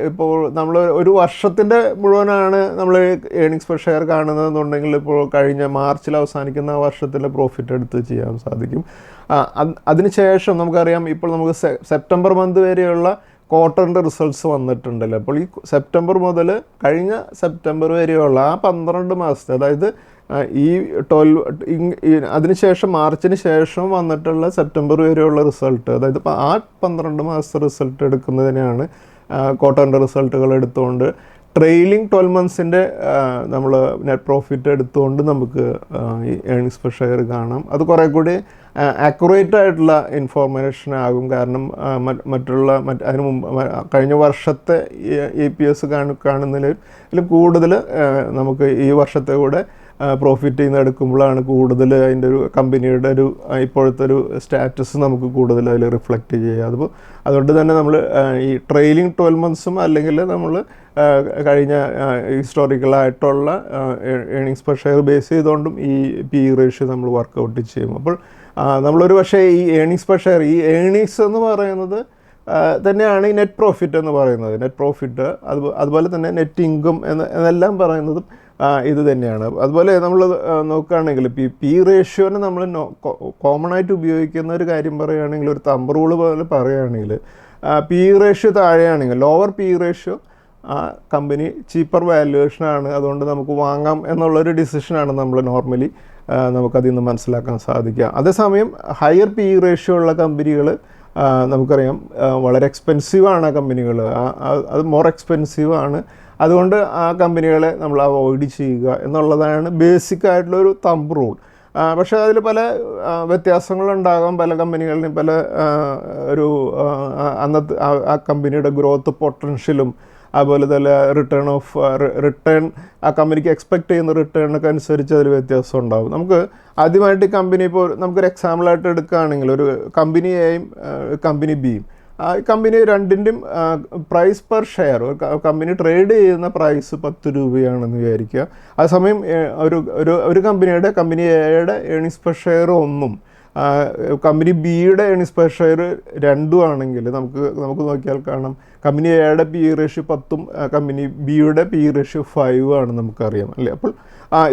ഇപ്പോൾ നമ്മൾ ഒരു വർഷത്തിൻ്റെ മുഴുവനാണ് നമ്മൾ ഏർണിങ്സ് പെർ ഷെയർ കാണുന്നതെന്നുണ്ടെങ്കിൽ ഇപ്പോൾ കഴിഞ്ഞ മാർച്ചിൽ അവസാനിക്കുന്ന വർഷത്തിലെ പ്രോഫിറ്റ് എടുത്ത് ചെയ്യാൻ സാധിക്കും. അതിനുശേഷം നമുക്കറിയാം ഇപ്പോൾ നമുക്ക് സെപ്റ്റംബർ മന്ത് വരെയുള്ള ക്വാർട്ടറിൻ്റെ റിസൾട്ട്സ് വന്നിട്ടുണ്ടല്ലോ. അപ്പോൾ ഈ സെപ്റ്റംബർ മുതൽ കഴിഞ്ഞ സെപ്റ്റംബർ വരെയുള്ള ആ 12 മാസത്തെ, അതായത് ഈ അതിനുശേഷം മാർച്ചിന് ശേഷം വന്നിട്ടുള്ള സെപ്റ്റംബർ വരെയുള്ള റിസൾട്ട്, അതായത് ആ 12 മാസത്തെ റിസൾട്ട് എടുക്കുന്നതിനാണ് ക്വാർട്ടറിൻ്റെ റിസൾട്ടുകൾ എടുത്തുകൊണ്ട് ട്രെയിലിംഗ് 12 monthsൻ്റെ നമ്മൾ നെറ്റ് പ്രോഫിറ്റ് എടുത്തുകൊണ്ട് നമുക്ക് ഈ ഏർണിങ്സ് പെർ ഷെയർ കാണാം. അത് കുറേ കൂടി ആക്യുറേറ്റ് ആയിട്ടുള്ള ഇൻഫോർമേഷൻ ആകും. കാരണം അതിന് മുമ്പ് കഴിഞ്ഞ വർഷത്തെ EPS കാണുന്നതിൽ കൂടുതൽ നമുക്ക് ഈ വർഷത്തെ കൂടെ പ്രോഫിറ്റ് ചെയ്യുന്ന എടുക്കുമ്പോഴാണ് കൂടുതൽ അതിൻ്റെ ഒരു കമ്പനിയുടെ ഒരു ഇപ്പോഴത്തെ ഒരു സ്റ്റാറ്റസ് നമുക്ക് കൂടുതൽ അതിൽ റിഫ്ലക്റ്റ് ചെയ്യുക. അതുകൊണ്ട് തന്നെ നമ്മൾ ഈ ട്രെയിലിംഗ് 12 monthsഉം അല്ലെങ്കിൽ നമ്മൾ കഴിഞ്ഞ ഹിസ്റ്റോറിക്കലായിട്ടുള്ള ഏർണിങ്സ് പെർ ഷെയർ ബേസ് ചെയ്തുകൊണ്ടും ഈ പി റേഷ്യോ നമ്മൾ വർക്കൗട്ട് ചെയ്യും. അപ്പോൾ നമ്മളൊരു പക്ഷേ ഈ ഏർണിങ്സ് പെർ ഷെയർ, ഈ ഏർണിങ്സ് എന്ന് പറയുന്നത് തന്നെയാണ് ഈ നെറ്റ് പ്രോഫിറ്റ് എന്ന് പറയുന്നത്. നെറ്റ് പ്രോഫിറ്റ് അതുപോലെ തന്നെ നെറ്റ് ഇൻകം എന്നെല്ലാം പറയുന്നതും ഇത് തന്നെയാണ്. അതുപോലെ നമ്മൾ നോക്കുകയാണെങ്കിൽ പി റേഷ്യോനെ നമ്മൾ കോമൺ ആയിട്ട് ഉപയോഗിക്കുന്ന ഒരു കാര്യം പറയുകയാണെങ്കിൽ, ഒരു തമ്പ് റൂള് പോലെ പറയുകയാണെങ്കിൽ, പി റേഷ്യോ താഴെയാണെങ്കിൽ, lower P ratio company cheaper വാല്യുവേഷനാണ്, അതുകൊണ്ട് നമുക്ക് വാങ്ങാം എന്നുള്ളൊരു ഡിസിഷനാണ് നമ്മൾ നോർമലി നമുക്കതിൽ നിന്ന് മനസ്സിലാക്കാൻ സാധിക്കുക. അതേസമയം ഹയർ പി റേഷ്യോ ഉള്ള കമ്പനികൾ നമുക്കറിയാം വളരെ എക്സ്പെൻസീവാണ്. ആ കമ്പനികൾ അത് മോർ എക്സ്പെൻസീവാണ്. അതുകൊണ്ട് ആ കമ്പനികളെ നമ്മൾ അവോയ്ഡ് ചെയ്യുക എന്നുള്ളതാണ് ബേസിക് ആയിട്ടുള്ളൊരു തമ്പ് റൂൾ. പക്ഷേ അതിൽ പല വ്യത്യാസങ്ങളുണ്ടാകാം. പല കമ്പനികളിലും പല ഒരു അന്നത്തെ ആ കമ്പനിയുടെ ഗ്രോത്ത് പൊട്ടൻഷ്യലും അതുപോലെ തന്നെ റിട്ടേൺ ആ കമ്പനിക്ക് എക്സ്പെക്റ്റ് ചെയ്യുന്ന റിട്ടേണൊക്കെ അനുസരിച്ച് അതിൽ വ്യത്യാസം ഉണ്ടാകും. നമുക്ക് ആദ്യമായിട്ട് കമ്പനി, ഇപ്പോൾ നമുക്കൊരു എക്സാമ്പിളായിട്ട് എടുക്കുകയാണെങ്കിൽ, ഒരു കമ്പനി എയും കമ്പനി ബിയും, കമ്പനി രണ്ടിൻ്റെയും price per share, company trade ചെയ്യുന്ന പ്രൈസ് 10 രൂപയാണെന്ന് വിചാരിക്കുക. അതേസമയം കമ്പനി എയുടെ ഏർണിങ്സ് പെർ ഷെയർ 1 കമ്പനി ബിയുടെ ഏർണിങ്സ് പെർ ഷെയർ 2 ആണെങ്കിൽ നമുക്ക് നോക്കിയാൽ കാണാം കമ്പനി എയുടെ പി റേഷ്യോ 10ഉം കമ്പനി ബിയുടെ പി റേഷ്യോ 5 ആണ് നമുക്കറിയാം അല്ലേ. അപ്പോൾ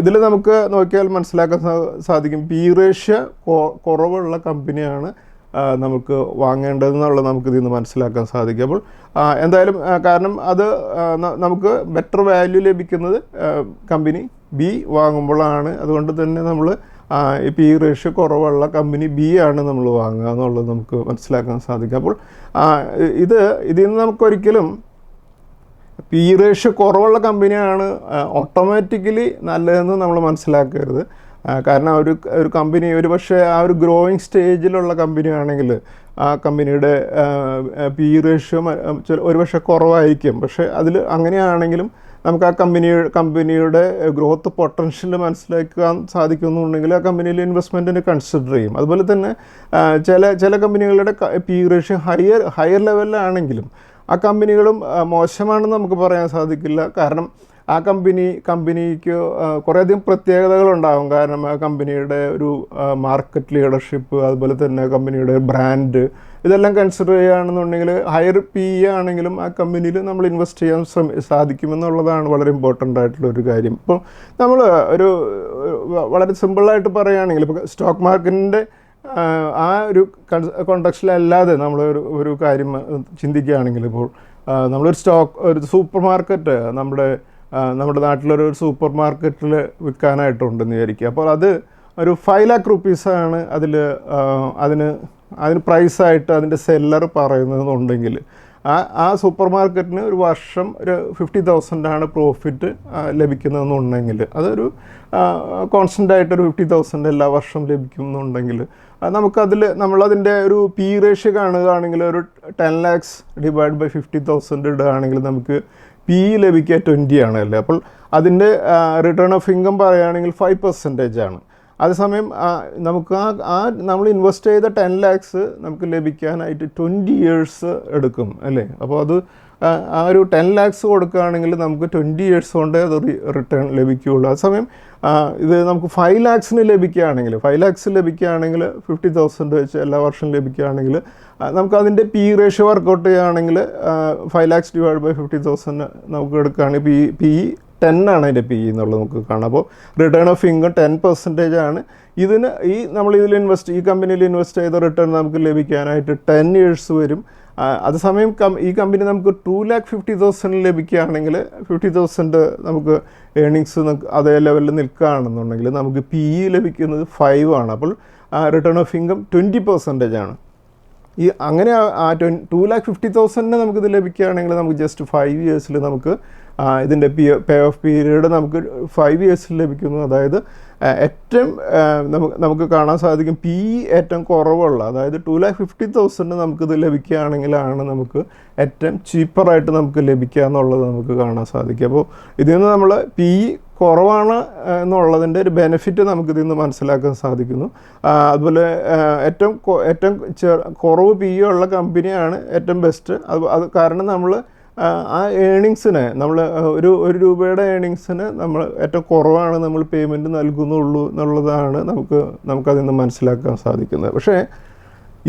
ഇതിൽ നമുക്ക് നോക്കിയാൽ മനസ്സിലാക്കാൻ സാധിക്കും പി റേഷ്യോ കുറവുള്ള കമ്പനിയാണ് നമുക്ക് വാങ്ങേണ്ടതെന്നുള്ളത് നമുക്ക് ഇതിൽ നിന്ന് മനസ്സിലാക്കാൻ സാധിക്കും. അപ്പോൾ എന്തായാലും കാരണം അത് നമുക്ക് ബെറ്റർ വാല്യൂ ലഭിക്കുന്നത് കമ്പനി ബി വാങ്ങുമ്പോഴാണ്. അതുകൊണ്ട് തന്നെ നമ്മൾ ഈ പി റേഷ്യോ കുറവുള്ള കമ്പനി ബി ആണ് നമ്മൾ വാങ്ങുക എന്നുള്ളത് നമുക്ക് മനസ്സിലാക്കാൻ സാധിക്കും. അപ്പോൾ ഇതിൽ നിന്ന് നമുക്കൊരിക്കലും പി റേഷ്യോ കുറവുള്ള കമ്പനിയാണ് ഓട്ടോമാറ്റിക്കലി നല്ലതെന്ന് നമ്മൾ മനസ്സിലാക്കരുത്. കാരണം ഒരു കമ്പനി ഒരു പക്ഷേ ആ ഒരു ഗ്രോയിങ് സ്റ്റേജിലുള്ള കമ്പനി ആണെങ്കിൽ ആ കമ്പനിയുടെ പി റേഷ്യോ ഒരുപക്ഷെ കുറവായിരിക്കും. പക്ഷേ അതിൽ അങ്ങനെയാണെങ്കിലും നമുക്ക് ആ കമ്പനിയുടെ ഗ്രോത്ത് പൊട്ടൻഷ്യൽ മനസ്സിലാക്കാൻ സാധിക്കുന്നുണ്ടെങ്കിൽ ആ കമ്പനിയിൽ ഇൻവെസ്റ്റ്മെൻറ്റിന് കൺസിഡർ ചെയ്യും. അതുപോലെ തന്നെ ചില കമ്പനികളുടെ പി റേഷ്യോ ഹയർ ലെവലിലാണെങ്കിലും ആ കമ്പനികളും മോശമാണെന്ന് നമുക്ക് പറയാൻ സാധിക്കില്ല. കാരണം ആ കമ്പനിക്ക് കുറേയധികം പ്രത്യേകതകളുണ്ടാകും. കാരണം ആ കമ്പനിയുടെ ഒരു മാർക്കറ്റ് ലീഡർഷിപ്പ്, അതുപോലെ തന്നെ കമ്പനിയുടെ ബ്രാൻഡ്, ഇതെല്ലാം കൺസിഡർ ചെയ്യുകയാണെന്നുണ്ടെങ്കിൽ ഹയർ പി ആണെങ്കിലും ആ കമ്പനിയിൽ നമ്മൾ ഇൻവെസ്റ്റ് ചെയ്യാൻ സാധിക്കുമെന്നുള്ളതാണ് വളരെ ഇമ്പോർട്ടൻ്റ് ആയിട്ടുള്ള ഒരു കാര്യം. ഇപ്പോൾ നമ്മൾ വളരെ സിമ്പിളായിട്ട് പറയുകയാണെങ്കിൽ ഇപ്പോൾ സ്റ്റോക്ക് മാർക്കറ്റിൻ്റെ ആ ഒരു കോണ്ടെക്സ്റ്റിലല്ലാതെ നമ്മൾ ഒരു കാര്യം ചിന്തിക്കുകയാണെങ്കിൽ, ഇപ്പോൾ ഒരു സൂപ്പർ മാർക്കറ്റ് നമ്മുടെ നാട്ടിലൊരു സൂപ്പർ മാർക്കറ്റിൽ വിൽക്കാനായിട്ടുണ്ടെന്ന് വിചാരിക്കുക. അപ്പോൾ അത് ഒരു 5 lakh rupees-ആണ് അതിന് പ്രൈസായിട്ട് അതിൻ്റെ സെല്ലർ പറയുന്നതെന്നുണ്ടെങ്കിൽ ആ സൂപ്പർ മാർക്കറ്റിന് ഒരു വർഷം ഒരു 50,000 പ്രോഫിറ്റ് ലഭിക്കുന്നതെന്നുണ്ടെങ്കിൽ, അതൊരു കോൺസ്റ്റൻ്റ് ആയിട്ടൊരു 50,000 എല്ലാ വർഷം ലഭിക്കുന്നുണ്ടെങ്കിൽ നമ്മളതിൻ്റെ ഒരു പി റേഷ്യോ കാണുകയാണെങ്കിൽ ഒരു 10 lakhs ഡിവൈഡ് ബൈ 50,000 ഇടുകയാണെങ്കിൽ നമുക്ക് പി ലഭിക്കുക 20 ആണല്ലേ. അപ്പോൾ അതിൻ്റെ റിട്ടേൺ ഓഫ് ഇൻകം പറയുകയാണെങ്കിൽ 5% ആണ്. അതേസമയം നമുക്ക് നമ്മൾ ഇൻവെസ്റ്റ് ചെയ്ത 10 lakhs നമുക്ക് ലഭിക്കാനായിട്ട് 20 years എടുക്കും അല്ലേ. അപ്പോൾ അത് ആ ഒരു 10 lakhs കൊടുക്കുകയാണെങ്കിൽ നമുക്ക് 20 years കൊണ്ടേ അത് റിട്ടേൺ ലഭിക്കുകയുള്ളൂ. അതേസമയം ഇത് നമുക്ക് 5 lakhs ലഭിക്കുകയാണെങ്കിൽ 50,000 വെച്ച് എല്ലാ വർഷവും ലഭിക്കുകയാണെങ്കിൽ നമുക്ക് അതിൻ്റെ പി റേഷ്യോ വർക്കൗട്ട് ചെയ്യുകയാണെങ്കിൽ 5 lakhs ഡിവൈഡ് ബൈ 50,000 നമുക്ക് എടുക്കുകയാണെങ്കിൽ പി 10 ആണ് അതിൻ്റെ പി എന്നുള്ളത് നമുക്ക് കാണാം. അപ്പോൾ റിട്ടേൺ ഓഫ് ഇൻകം 10% ആണ്. നമ്മളിതിൽ ഈ കമ്പനിയിൽ ഇൻവെസ്റ്റ് ചെയ്ത റിട്ടേൺ നമുക്ക് ലഭിക്കാനായിട്ട് 10 years വരും. അതേസമയം ഈ കമ്പനി നമുക്ക് 2,50,000 ലഭിക്കുകയാണെങ്കിൽ 50,000 നമുക്ക് ഏണിങ്സ് അതേ ലെവലിൽ നിൽക്കുകയാണെന്നുണ്ടെങ്കിൽ നമുക്ക് പി ലഭിക്കുന്നത് 5 ആണ്. അപ്പോൾ റിട്ടേൺ ഓഫ് ഇൻകം 20% ആണ്. അങ്ങനെ 2,50,000 നമുക്കിത് ലഭിക്കുകയാണെങ്കിൽ നമുക്ക് ജസ്റ്റ് 5 years നമുക്ക് ഇതിൻ്റെ പേ ഓഫ് പീരീഡ് നമുക്ക് 5 years ലഭിക്കുന്നു. അതായത് ഏറ്റവും നമുക്ക് കാണാൻ സാധിക്കും പി ഏറ്റവും കുറവുള്ള, അതായത് 2,50,000 നമുക്കിത് ലഭിക്കുകയാണെങ്കിലാണ് നമുക്ക് ഏറ്റവും ചീപ്പറായിട്ട് നമുക്ക് ലഭിക്കുക എന്നുള്ളത് നമുക്ക് കാണാൻ സാധിക്കും. അപ്പോൾ ഇതിൽ നിന്ന് നമ്മൾ പി കുറവാണ് എന്നുള്ളതിൻ്റെ ഒരു ബെനിഫിറ്റ് നമുക്കിതിൽ നിന്ന് മനസ്സിലാക്കാൻ സാധിക്കുന്നു. അതുപോലെ ഏറ്റവും കുറവ് പി ഉള്ള കമ്പനിയാണ് ഏറ്റവും ബെസ്റ്റ്. അത് കാരണം നമ്മൾ ആ ഏണിങ്സിന് നമ്മൾ ഒരു രൂപയുടെ ഏണിങ്സിന് നമ്മൾ ഏറ്റവും കുറവാണ് നമ്മൾ പേയ്മെൻറ്റ് നൽകുന്നുള്ളൂ എന്നുള്ളതാണ് നമുക്കതിൽ നിന്ന് മനസ്സിലാക്കാൻ സാധിക്കുന്നത്. പക്ഷേ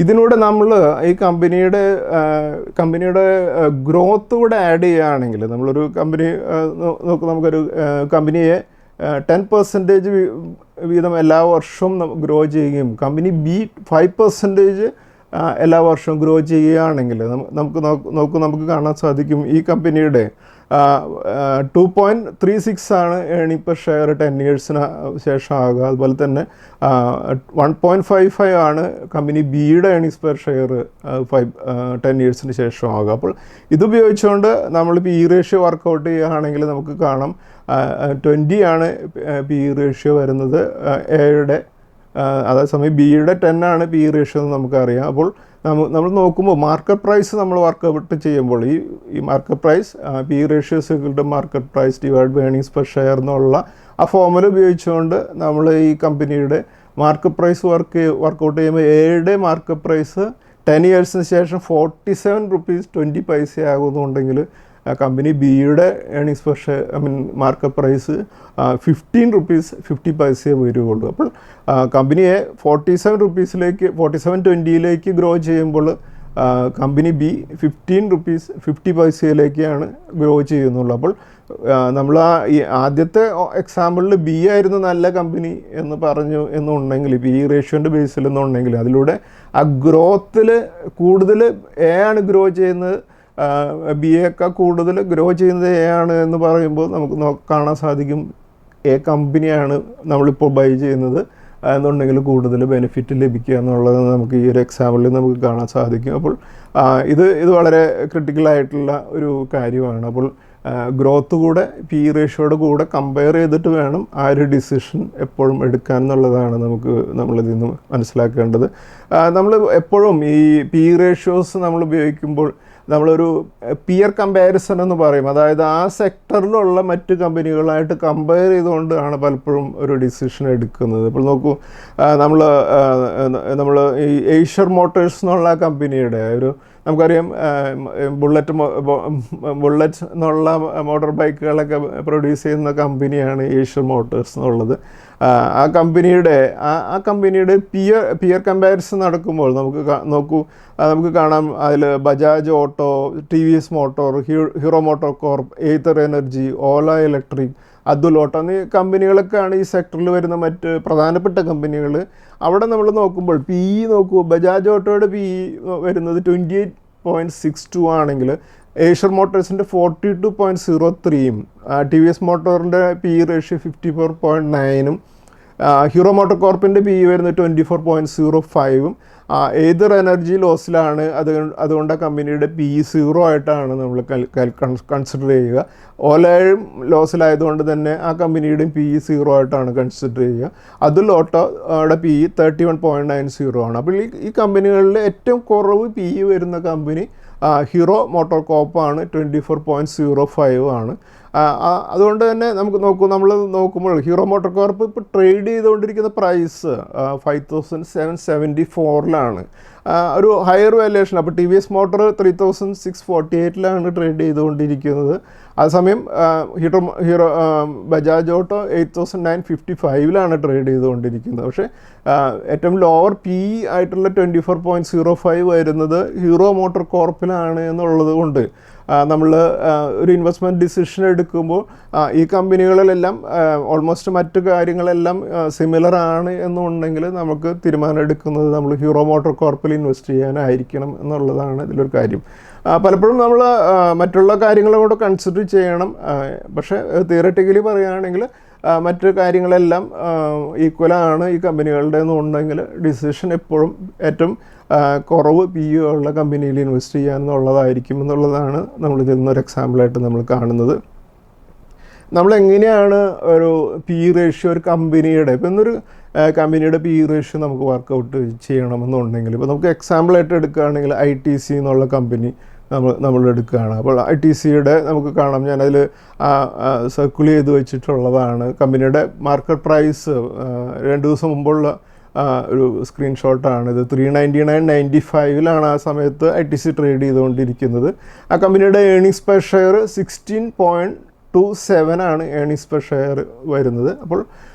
ഇതിലൂടെ നമ്മൾ ഈ കമ്പനിയുടെ ഗ്രോത്ത് കൂടെ ആഡ് ചെയ്യുകയാണെങ്കിൽ, നമ്മളൊരു നമുക്കൊരു കമ്പനിയെ 10% വീതം എല്ലാ വർഷവും ഗ്രോ ചെയ്യുകയും കമ്പനി ബി 5% എല്ലാ വർഷവും ഗ്രോ ചെയ്യുകയാണെങ്കിൽ നമുക്ക് കാണാൻ സാധിക്കും ഈ കമ്പനിയുടെ 2.36 ആണ് ഏണിംഗ് പെർ ഷെയർ 10 yearsന് ശേഷം ആകുക. അതുപോലെ തന്നെ 1.55 ആണ് കമ്പനി ബിയുടെ ഏണിങ്സ് പെർ ഷെയർ 10 yearsന് ശേഷം ആകുക. അപ്പോൾ ഇതുപയോഗിച്ചുകൊണ്ട് നമ്മൾ പി റേഷ്യോ വർക്കൗട്ട് ചെയ്യുകയാണെങ്കിൽ നമുക്ക് കാണാം 20 ആണ് പി റേഷ്യോ വരുന്നത് എയുടെ. അതേസമയം ബിയുടെ 10 ആണ് പി റേഷ്യോ എന്ന് നമുക്കറിയാം. അപ്പോൾ നമ്മൾ നോക്കുമ്പോൾ മാർക്കറ്റ് പ്രൈസ് നമ്മൾ വർക്കൗട്ട് ചെയ്യുമ്പോൾ ഈ market price P ratios market price divide by earnings per share എന്നുള്ള ആ ഫോർമുല ഉപയോഗിച്ചുകൊണ്ട് നമ്മൾ ഈ കമ്പനിയുടെ മാർക്കറ്റ് പ്രൈസ് വർക്കൗട്ട് ചെയ്യുമ്പോൾ എയുടെ മാർക്കറ്റ് പ്രൈസ് 10 yearsന് ശേഷം 47 rupees 20 ആകുന്നുണ്ടെങ്കിൽ കമ്പനി ബിയുടെ earnings per share market price 15 rupees 50 വരികയുള്ളൂ. അപ്പോൾ കമ്പനിയെ 47 rupees ഗ്രോ ചെയ്യുമ്പോൾ കമ്പനി ബി 15 rupees 50 ഗ്രോ ചെയ്യുന്നുള്ളൂ. അപ്പോൾ നമ്മൾ ഈ ആദ്യത്തെ എക്സാമ്പിളിൽ ബി ആയിരുന്നു നല്ല കമ്പനി എന്ന് പറഞ്ഞു എന്നുണ്ടെങ്കിൽ, പി റേഷ്യോൻ്റെ ബേസിൽ എന്നുണ്ടെങ്കിൽ അതിലൂടെ ആ ഗ്രോത്തിൽ കൂടുതൽ എ ആണ് ഗ്രോ ചെയ്യുന്നത്, ബി എക്കാൾ കൂടുതൽ ഗ്രോ ചെയ്യുന്നത് എ ആണ് എന്ന് പറയുമ്പോൾ നമുക്ക് കാണാൻ സാധിക്കും എ കമ്പനിയാണ് നമ്മളിപ്പോൾ ബൈ ചെയ്യുന്നത് എന്നുണ്ടെങ്കിൽ കൂടുതൽ ബെനിഫിറ്റ് ലഭിക്കുക എന്നുള്ളത് നമുക്ക് ഈ ഒരു എക്സാമ്പിളിൽ നമുക്ക് കാണാൻ സാധിക്കും. അപ്പോൾ ഇത് വളരെ ക്രിട്ടിക്കലായിട്ടുള്ള ഒരു കാര്യമാണ്. അപ്പോൾ ഗ്രോത്ത് കൂടെ പി ഇ റേഷ്യോയുടെ കൂടെ കമ്പയർ ചെയ്തിട്ട് വേണം ആ ഒരു ഡിസിഷൻ എപ്പോഴും എടുക്കാൻ എന്നുള്ളതാണ് നമ്മളിതിൽ നിന്ന് മനസ്സിലാക്കേണ്ടത്. നമ്മൾ എപ്പോഴും ഈ പി ഇ റേഷ്യോസ് നമ്മൾ ഉപയോഗിക്കുമ്പോൾ നമ്മളൊരു പിയർ കമ്പാരിസൺ എന്ന് പറയും. അതായത് ആ സെക്ടറിലുള്ള മറ്റ് കമ്പനികളായിട്ട് കമ്പയർ ചെയ്തുകൊണ്ടാണ് പലപ്പോഴും ഒരു ഡിസിഷൻ എടുക്കുന്നത്. ഇപ്പോൾ നോക്കൂ, നമ്മൾ ഈ ഏഷ്യർ മോട്ടോഴ്സ് എന്നുള്ള കമ്പനിയുടെ നമുക്കറിയാം, ബുള്ളറ്റ് എന്നുള്ള മോട്ടോർ ബൈക്കുകളൊക്കെ പ്രൊഡ്യൂസ് ചെയ്യുന്ന കമ്പനിയാണ് ഏഷ്യർ മോട്ടോഴ്സ് എന്നുള്ളത്. ആ കമ്പനിയുടെ പിയർ കമ്പാരിസൺ നടക്കുമ്പോൾ നമുക്ക് കാണാം, അതിൽ Bajaj Auto, T V S Motor, Hero motor Corp, Ather Energy, Ola Electric, Atul Auto എന്നീ കമ്പനികളൊക്കെയാണ് ഈ സെക്ടറിൽ വരുന്ന മറ്റ് പ്രധാനപ്പെട്ട കമ്പനികൾ. അവിടെ നമ്മൾ നോക്കുമ്പോൾ ബജാജ് ഓട്ടോയുടെ പി ഇ വരുന്നത് 28.62 ആണെങ്കിൽ ഏഷ്യർ മോട്ടോഴ്സിൻ്റെ 42.03, ടി വി എസ് മോട്ടോറിൻ്റെ P E ratio 54.9, Hero Motor കോർപ്പിൻ്റെ പി ഇ വരുന്നത് 24.05, ഏതർ എനർജി ലോസിലാണ്. അതുകൊണ്ട് ആ കമ്പനിയുടെ പി ഇ 0 ആയിട്ടാണ് നമ്മൾ കൺസിഡർ ചെയ്യുക. ഓലയും ലോസിലായതുകൊണ്ട് തന്നെ ആ കമ്പനിയുടെയും പി ഇ 0 ആയിട്ടാണ് കൺസിഡർ ചെയ്യുക. അതുൽ ഓട്ടോയുടെ പി ഇ 31.90 ആണ്. അപ്പോൾ ഈ കമ്പനികളിൽ ഏറ്റവും കുറവ് പി ഇ വരുന്ന കമ്പനി ഹീറോ മോട്ടോർ കോർപ്പാണ്, 24.05 ആണ്. അതുകൊണ്ട് തന്നെ നമ്മൾ നോക്കുമ്പോൾ ഹീറോ മോട്ടോർ കോർപ്പ് ഇപ്പോൾ ട്രേഡ് ചെയ്തുകൊണ്ടിരിക്കുന്ന പ്രൈസ് 5774 ഒരു ഹയർ വാല്യുവേഷൻ. അപ്പോൾ T V S Motor 3648 trade ചെയ്തുകൊണ്ടിരിക്കുന്നത്. അതേസമയം ബജാജ് ഓട്ടോ 8955 ട്രേഡ് ചെയ്തുകൊണ്ടിരിക്കുന്നത്. പക്ഷേ ഏറ്റവും ലോവർ പി ആയിട്ടുള്ള 24.05 വരുന്നത് ഹീറോ മോട്ടോർ കോർപ്പിലാണ് എന്നുള്ളത് കൊണ്ട് നമ്മൾ ഒരു ഇൻവെസ്റ്റ്മെൻറ്റ് ഡിസിഷൻ എടുക്കുമ്പോൾ ഈ കമ്പനികളിലെല്ലാം ഓൾമോസ്റ്റ് മറ്റു കാര്യങ്ങളെല്ലാം സിമിലർ ആണ് എന്നുണ്ടെങ്കിൽ നമുക്ക് തീരുമാനം എടുക്കുന്നത് നമ്മൾ ഹീറോ മോട്ടോർ കോർപ്പിൽ ഇൻവെസ്റ്റ് ചെയ്യാനായിരിക്കണം എന്നുള്ളതാണ് ഇതിലൊരു കാര്യം. പലപ്പോഴും നമ്മൾ മറ്റുള്ള കാര്യങ്ങളും കൂടെ കൺസിഡർ ചെയ്യണം. പക്ഷേ തിയററ്റിക്കലി പറയുകയാണെങ്കിൽ മറ്റു കാര്യങ്ങളെല്ലാം ഈക്വലാണ് ഈ കമ്പനികളുടെ എന്നുണ്ടെങ്കിൽ ഡിസിഷൻ എപ്പോഴും ഏറ്റവും കുറവ് പി ഇ ഉള്ള കമ്പനിയിൽ ഇൻവെസ്റ്റ് ചെയ്യുക എന്നുള്ളതായിരിക്കും എന്നുള്ളതാണ് നമ്മൾ ഇതിൽ നിന്നൊരു എക്സാമ്പിളായിട്ട് നമ്മൾ കാണുന്നത്. നമ്മളെങ്ങനെയാണ് ഒരു പി ഇ റേഷ്യോ ഒരു കമ്പനിയുടെ കമ്പനിയുടെ പി ഇ റേഷ്യോ നമുക്ക് വർക്കൗട്ട് ചെയ്യണമെന്നുണ്ടെങ്കിൽ, ഇപ്പോൾ നമുക്ക് എക്സാമ്പിളായിട്ട് എടുക്കുകയാണെങ്കിൽ ITC എന്നുള്ള കമ്പനി നമ്മൾ എടുക്കുകയാണ്. അപ്പോൾ ITCയുടെ നമുക്ക് കാണാം, ഞാനതിൽ സർക്കിൾ ചെയ്ത് വെച്ചിട്ടുള്ളതാണ്. കമ്പനിയുടെ മാർക്കറ്റ് പ്രൈസ് 2 ദിവസം മുമ്പുള്ള ഒരു സ്ക്രീൻഷോട്ടാണ് ഇത്. 399.95 ആ സമയത്ത് ITC ട്രേഡ് ചെയ്തുകൊണ്ടിരിക്കുന്നത്. ആ കമ്പനിയുടെ earnings per share 16.27 earnings per share വരുന്നത്. അപ്പോൾ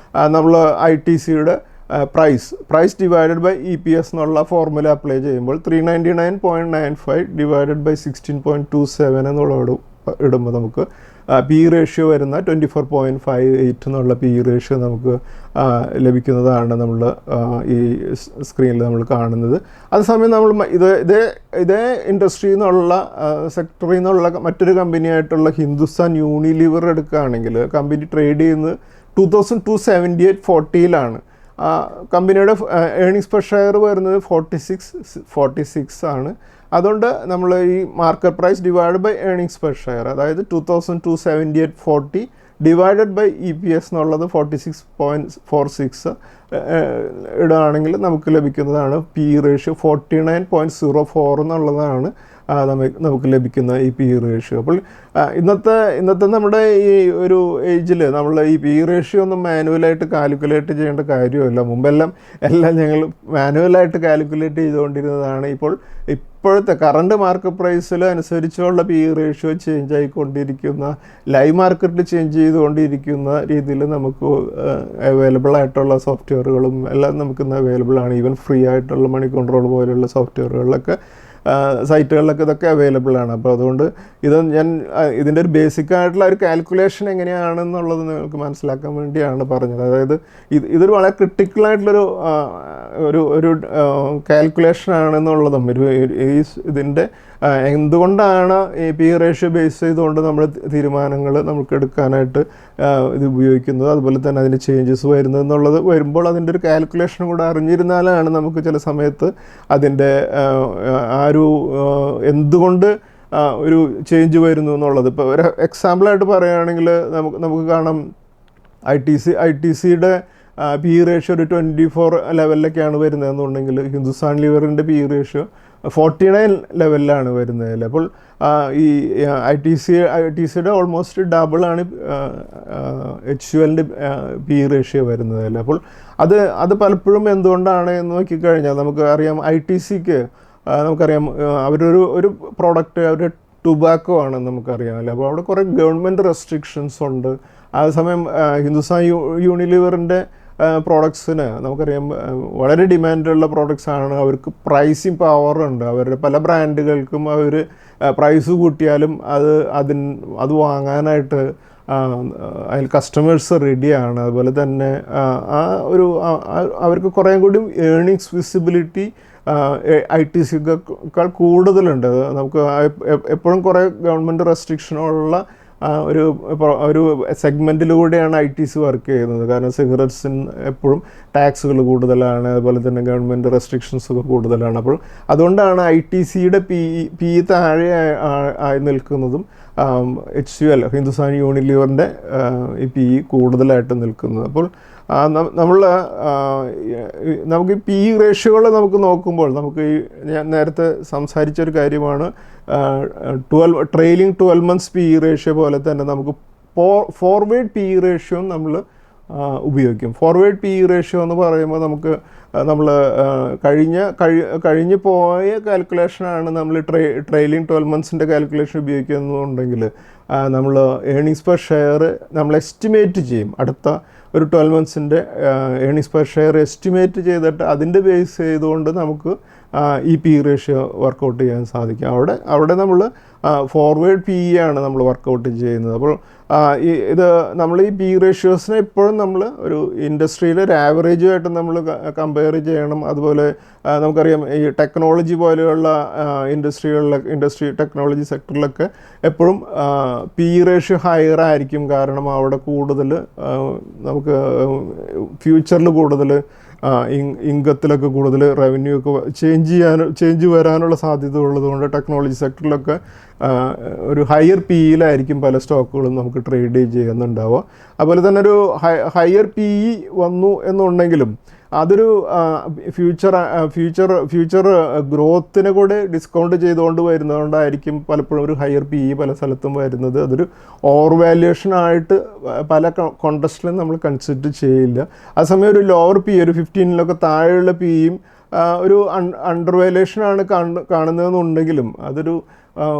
നമ്മൾ ITCയുടെ പ്രൈസ് ഡിവൈഡഡ് ബൈ EPS എന്നുള്ള ഫോർമുല അപ്ലൈ ചെയ്യുമ്പോൾ 399.95 ഡിവൈഡഡ് ബൈ 16.27 എന്നുള്ളത് ഇടുമ്പോൾ നമുക്ക് പി ഇ റേഷ്യോ വരുന്ന 24.58 എന്നുള്ള പി ഇ റേഷ്യോ നമുക്ക് ലഭിക്കുന്നതാണ് നമ്മൾ ഈ സ്ക്രീനിൽ നമ്മൾ കാണുന്നത്. അതേസമയം നമ്മൾ ഇതേ ഇൻഡസ്ട്രിയിൽ നിന്നുള്ള സെക്ടറിൽ നിന്നുള്ള മറ്റൊരു കമ്പനിയായിട്ടുള്ള ഹിന്ദുസ്ഥാൻ യൂണിലിവർ എടുക്കുകയാണെങ്കിൽ കമ്പനി ട്രേഡ് ചെയ്യുന്നത് 2278.40 കമ്പനിയുടെ ഏർണിങ്സ് പെർ ഷെയർ വരുന്നത് 46 ആണ്. അതുകൊണ്ട് നമ്മൾ ഈ market price divide by earnings per share, അതായത് 2278.40 ഡിവൈഡഡ് ബൈ EPS എന്നുള്ളത് 46.46 ഇടുകയാണെങ്കിൽ നമുക്ക് ലഭിക്കുന്നതാണ് പി ഇ റേഷ്യോ 49.04 എന്നുള്ളതാണ് നമുക്ക് ലഭിക്കുന്ന ഈ പി ഇ റേഷ്യോ. അപ്പോൾ ഇന്നത്തെ നമ്മുടെ ഈ ഒരു ഏജിൽ നമ്മൾ ഈ പി ഇ റേഷ്യോ ഒന്നും മാനുവലായിട്ട് കാൽക്കുലേറ്റ് ചെയ്യേണ്ട കാര്യമില്ല. മുമ്പെല്ലാം ഞങ്ങൾ മാനുവലായിട്ട് കാൽക്കുലേറ്റ് ചെയ്തുകൊണ്ടിരുന്നതാണ്. ഇപ്പോഴത്തെ കറണ്ട് മാർക്കറ്റ് പ്രൈസിൽ അനുസരിച്ചുള്ള പി ഇ റേഷ്യോ ചേഞ്ച് ആയിക്കൊണ്ടിരിക്കുന്ന, ലൈവ് മാർക്കറ്റിൽ ചേഞ്ച് ചെയ്തുകൊണ്ടിരിക്കുന്ന രീതിയിൽ നമുക്ക് അവൈലബിൾ ആയിട്ടുള്ള സോഫ്റ്റ്വെയറുകളും എല്ലാം നമുക്കിന്ന് അവൈലബിൾ ആണ്. ഈവൻ ഫ്രീ ആയിട്ടുള്ള മണി കൺട്രോൾ പോലെയുള്ള സോഫ്റ്റ്വെയറുകളിലൊക്കെ സൈറ്റുകളിലൊക്കെ ഇതൊക്കെ അവൈലബിൾ ആണ്. അപ്പോൾ അതുകൊണ്ട് ഇതിൻ്റെ ഒരു ബേസിക് ആയിട്ടുള്ള ഒരു കാൽക്കുലേഷൻ എങ്ങനെയാണെന്നുള്ളത് നിങ്ങൾക്ക് മനസ്സിലാക്കാൻ വേണ്ടിയാണ് പറഞ്ഞത്. അതായത് ഇതൊരു വളരെ ക്രിട്ടിക്കലായിട്ടുള്ളൊരു ഒരു കാൽക്കുലേഷൻ ആണെന്നുള്ളതും ഇതിൻ്റെ എന്തുകൊണ്ടാണ് ഈ പി ഇ റേഷ്യോ ബേസ് ചെയ്തുകൊണ്ട് നമ്മൾ തീരുമാനങ്ങൾ നമുക്ക് എടുക്കാനായിട്ട് ഇത് ഉപയോഗിക്കുന്നത്, അതുപോലെ തന്നെ അതിൻ്റെ ചേഞ്ചസ് വരുന്നത് എന്നുള്ളത് വരുമ്പോൾ അതിൻ്റെ ഒരു കാൽക്കുലേഷൻ കൂടെ അറിഞ്ഞിരുന്നാലാണ് നമുക്ക് ചില സമയത്ത് അതിൻ്റെ എന്തുകൊണ്ട് ഒരു ചേഞ്ച് വരുന്നു എന്നുള്ളത്. ഇപ്പോൾ ഒരു എക്സാമ്പിളായിട്ട് പറയുകയാണെങ്കിൽ നമുക്ക് കാണാം ഐ ടി സിയുടെ പി റേഷ്യോ ഒരു 24 ലെവലിലൊക്കെയാണ് വരുന്നതെന്നുണ്ടെങ്കിൽ ഹിന്ദുസ്ഥാൻ ലീവറിൻ്റെ പി റേഷ്യോ 49 ലെവലിലാണ് വരുന്നത്. അപ്പോൾ ഈ ഐ ടി സിയുടെ ഓൾമോസ്റ്റ് ഡബിളാണ് HULൻ്റെ പി റേഷ്യോ വരുന്നത്. അപ്പോൾ അത് പലപ്പോഴും എന്തുകൊണ്ടാണ് എന്ന് നോക്കിക്കഴിഞ്ഞാൽ നമുക്ക് അറിയാം ഐ ടി സിക്ക് നമുക്കറിയാം ഒരു പ്രോഡക്റ്റ് അവരുടെ ടുബാക്കോ ആണെന്ന് നമുക്കറിയാം അല്ലേ. അപ്പോൾ അവിടെ കുറേ ഗവൺമെൻറ് റെസ്ട്രിക്ഷൻസ് ഉണ്ട്. അതേസമയം ഹിന്ദുസ്ഥാൻ യൂണിലിവറിൻ്റെ പ്രോഡക്ട്സിന് നമുക്കറിയാം വളരെ ഡിമാൻഡുള്ള പ്രോഡക്ട്സാണ്. അവർക്ക് പ്രൈസിങ് പവറുണ്ട്. അവരുടെ പല ബ്രാൻഡുകൾക്കും അവർ പ്രൈസ് കൂട്ടിയാലും അത് വാങ്ങാനായിട്ട് അതിൽ കസ്റ്റമേഴ്സ് റെഡിയാണ്. അതുപോലെ തന്നെ അവർക്ക് കുറേ കൂടി ഏർണിങ്സ് വിസിബിലിറ്റി ഐ ടി സിക്കാൾ കൂടുതലുണ്ട്. നമുക്ക് എപ്പോഴും കുറേ ഗവൺമെൻറ് റെസ്ട്രിക്ഷനുള്ള ഒരു സെഗ്മെൻറ്റിലൂടെയാണ് ഐ ടി സി വർക്ക് ചെയ്യുന്നത്. കാരണം സിഗരറ്റ്സിന് എപ്പോഴും ടാക്സുകൾ കൂടുതലാണ്, അതുപോലെ തന്നെ ഗവൺമെൻറ് റെസ്ട്രിക്ഷൻസൊക്കെ കൂടുതലാണ്. അപ്പോൾ അതുകൊണ്ടാണ് ഐ ടി സിയുടെ പി താഴെ ആയി നിൽക്കുന്നതും HUL ഹിന്ദുസ്ഥാൻ യൂണിലിവറിൻ്റെ ഈ പി കൂടുതലായിട്ട് നിൽക്കുന്നത്. അപ്പോൾ നമുക്ക് ഈ പി റേഷ്യോകൾ നമുക്ക് നോക്കുമ്പോൾ നമുക്ക് ഞാൻ നേരത്തെ സംസാരിച്ചൊരു കാര്യമാണ് ട്രെയിലിംഗ് 12 months പി റേഷ്യോ പോലെ തന്നെ നമുക്ക് ഫോർവേഡ് പി റേഷ്യോ നമ്മൾ ഉപയോഗിക്കും. ഫോർവേഡ് പി റേഷ്യോ എന്ന് പറയുമ്പോൾ നമ്മൾ കഴിഞ്ഞ് പോയ കാൽക്കുലേഷനാണ് നമ്മൾ ട്രെയിലിംഗ് 12 monthsൻ്റെ കാൽക്കുലേഷൻ ഉപയോഗിക്കുന്നുണ്ടെങ്കിൽ നമ്മൾ ഏർണിങ്സ് പെർ ഷെയർ നമ്മൾ എസ്റ്റിമേറ്റ് ചെയ്യും. അടുത്ത ഒരു 12 monthsൻ്റെ ഏർണിങ്സ് പെർ ഷെയർ എസ്റ്റിമേറ്റ് ചെയ്തിട്ട് അതിൻ്റെ ബേസ് ചെയ്തുകൊണ്ട് നമുക്ക് ഈ പി റേഷ്യോ വർക്കൗട്ട് ചെയ്യാൻ സാധിക്കും. അവിടെ നമ്മൾ ഫോർവേഡ് പി ആണ് നമ്മൾ വർക്കൗട്ട് ചെയ്യുന്നത്. അപ്പോൾ നമ്മൾ ഈ പി റേഷ്യോസിനെ എപ്പോഴും നമ്മൾ ഒരു ഇൻഡസ്ട്രിയിലെ ഒരു ആവറേജുമായിട്ട് നമ്മൾ കമ്പയർ ചെയ്യണം. അതുപോലെ നമുക്കറിയാം ഈ ടെക്നോളജി പോലെയുള്ള ഇൻഡസ്ട്രി ടെക്നോളജി സെക്ടറിലൊക്കെ എപ്പോഴും പി റേഷ്യോ ഹയർ ആയിരിക്കും. കാരണം അവിടെ കൂടുതൽ നമുക്ക് ഫ്യൂച്ചറിൽ കൂടുതൽ ഇൻകത്തിലൊക്കെ കൂടുതൽ റവന്യൂ ഒക്കെ ചേഞ്ച് വരാനുള്ള സാധ്യത ഉള്ളതുകൊണ്ട് ടെക്നോളജി സെക്ടറിലൊക്കെ ഒരു ഹയർ പിയിലായിരിക്കും പല സ്റ്റോക്കുകളും നമുക്ക് ട്രേഡ് ചെയ്യുന്നുണ്ടാവുക. അതുപോലെ തന്നെ ഒരു ഹയർ പി വന്നു എന്നുണ്ടെങ്കിലും അതൊരു ഫ്യൂച്ചർ ഗ്രോത്തിനെ കൂടെ ഡിസ്കൗണ്ട് ചെയ്തുകൊണ്ട് വരുന്നതുകൊണ്ടായിരിക്കും പലപ്പോഴും ഒരു ഹയർ പി പല സ്ഥലത്തും വരുന്നത്. അതൊരു ഓവർ വാല്യുവേഷനായിട്ട് പല കോണ്ടസ്റ്റിലും നമ്മൾ കൺസിഡർ ചെയ്യില്ല. അതേസമയം ഒരു ലോവർ പി ഒരു 15 താഴെയുള്ള പിയും ഒരു അണ്ടർ വാല്യുവേഷനാണ് കാണുന്നതെന്നുണ്ടെങ്കിലും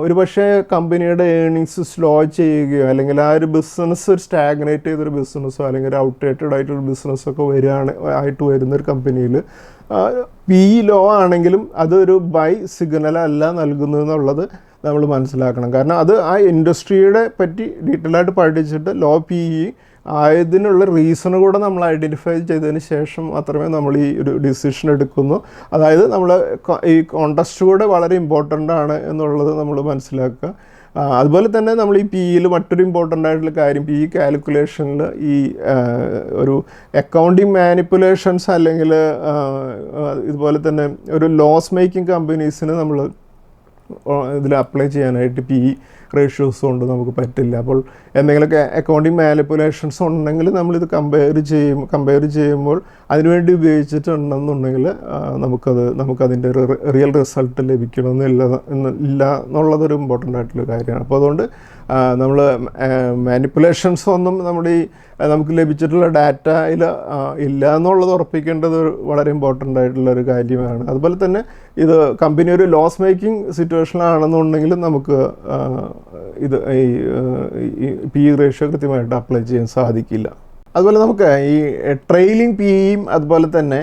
ഒരു പക്ഷേ കമ്പനിയുടെ ഏർണിങ്സ് സ്ലോ ചെയ്യുകയോ അല്ലെങ്കിൽ ആ ഒരു ബിസിനസ് ഒരു സ്റ്റാഗ്നേറ്റ് ചെയ്തൊരു ബിസിനസ്സോ അല്ലെങ്കിൽ ഒരു ഔട്ട്ഡേറ്റഡ് ആയിട്ടൊരു ബിസിനസ്സൊക്കെ വരുന്നൊരു കമ്പനിയിൽ പി ലോ ആണെങ്കിലും അതൊരു ബൈ സിഗ്നൽ അല്ല നൽകുന്നതെന്നുള്ളത് നമ്മൾ മനസ്സിലാക്കണം. കാരണം അത് ആ ഇൻഡസ്ട്രിയുടെ പറ്റി ഡീറ്റെയിൽ ആയിട്ട് പഠിച്ചിട്ട് ലോ പി ആയതിനുള്ള റീസൺ കൂടെ നമ്മൾ ഐഡൻറ്റിഫൈ ചെയ്തതിന് ശേഷം മാത്രമേ നമ്മൾ ഈ ഒരു ഡിസിഷൻ എടുക്കുന്നു. അതായത് നമ്മൾ ഈ കോണ്ടസ്റ്റ് കൂടെ വളരെ ഇമ്പോർട്ടൻ്റ് ആണ് എന്നുള്ളത് നമ്മൾ മനസ്സിലാക്കുക. അതുപോലെ തന്നെ നമ്മൾ ഈ പിയിൽ മറ്റൊരു ഇമ്പോർട്ടൻ്റ് ആയിട്ടുള്ള കാര്യം പി കാൽക്കുലേഷനിൽ ഈ ഒരു അക്കൗണ്ടിങ് മാനിപ്പുലേഷൻസ് അല്ലെങ്കിൽ ഇതുപോലെ തന്നെ ഒരു ലോസ് മേക്കിംഗ് കമ്പനീസിന് നമ്മൾ ഇതിൽ അപ്ലൈ ചെയ്യാനായിട്ട് പി റേഷ്യോസ് കൊണ്ട് നമുക്ക് പറ്റില്ല. അപ്പോൾ എന്തെങ്കിലുമൊക്കെ അക്കൗണ്ടിങ് മാനിപ്പുലേഷൻസ് ഉണ്ടെങ്കിൽ നമ്മളിത് കമ്പയർ ചെയ്യുമ്പോൾ അതിനുവേണ്ടി ഉപയോഗിച്ചിട്ടുണ്ടെന്നുണ്ടെങ്കിൽ നമുക്കതിൻ്റെ ഒരു റിയൽ റിസൾട്ട് ലഭിക്കണമെന്നില്ല എന്നുള്ളതൊരു ഇമ്പോർട്ടൻ്റ് ആയിട്ടുള്ള കാര്യമാണ്. അപ്പോൾ അതുകൊണ്ട് നമ്മൾ മാനിപ്പുലേഷൻസ് ഒന്നും നമുക്ക് ലഭിച്ചിട്ടുള്ള ഡാറ്റയിൽ ഇല്ല എന്നുള്ളത് ഉറപ്പിക്കേണ്ടത് വളരെ ഇമ്പോർട്ടൻ്റ് ആയിട്ടുള്ളൊരു കാര്യമാണ്. അതുപോലെ തന്നെ ഇത് കമ്പനി ഒരു ലോസ് മേക്കിംഗ് സിറ്റുവേഷനിലാണെന്നുണ്ടെങ്കിൽ നമുക്ക് ഇത് ഈ പി റേഷ്യോ കൃത്യമായിട്ട് അപ്ലൈ ചെയ്യാൻ സാധിക്കില്ല. അതുപോലെ നമുക്ക് ഈ ട്രെയിലിംഗ് പിയും അതുപോലെ തന്നെ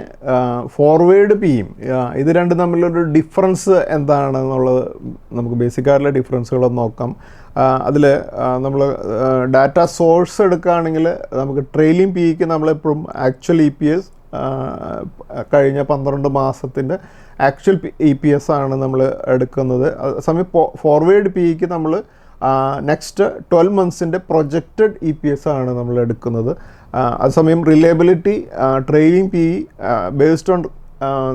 ഫോർവേഡ് പിയും ഇത് രണ്ടും തമ്മിലൊരു ഡിഫറൻസ് എന്താണെന്നുള്ളത് നമുക്ക് ബേസിക്കായിട്ടുള്ള ഡിഫറൻസുകളൊന്ന് നോക്കാം. അതിൽ നമ്മൾ ഡാറ്റ സോഴ്സ് എടുക്കുകയാണെങ്കിൽ നമുക്ക് ട്രെയിലിംഗ് പിക്ക് നമ്മളെപ്പോഴും ആക്ച്വൽ EPS കഴിഞ്ഞ 12 മാസത്തിൻ്റെ ആക്ച്വൽ EPS ആണ് നമ്മൾ എടുക്കുന്നത്. അതേസമയം ഫോർവേഡ് പിക്ക് നമ്മൾ നെക്സ്റ്റ് 12 monthsൻ്റെ പ്രൊജക്റ്റഡ് EPS ആണ് നമ്മൾ എടുക്കുന്നത്. അതേസമയം reliability trailing P based on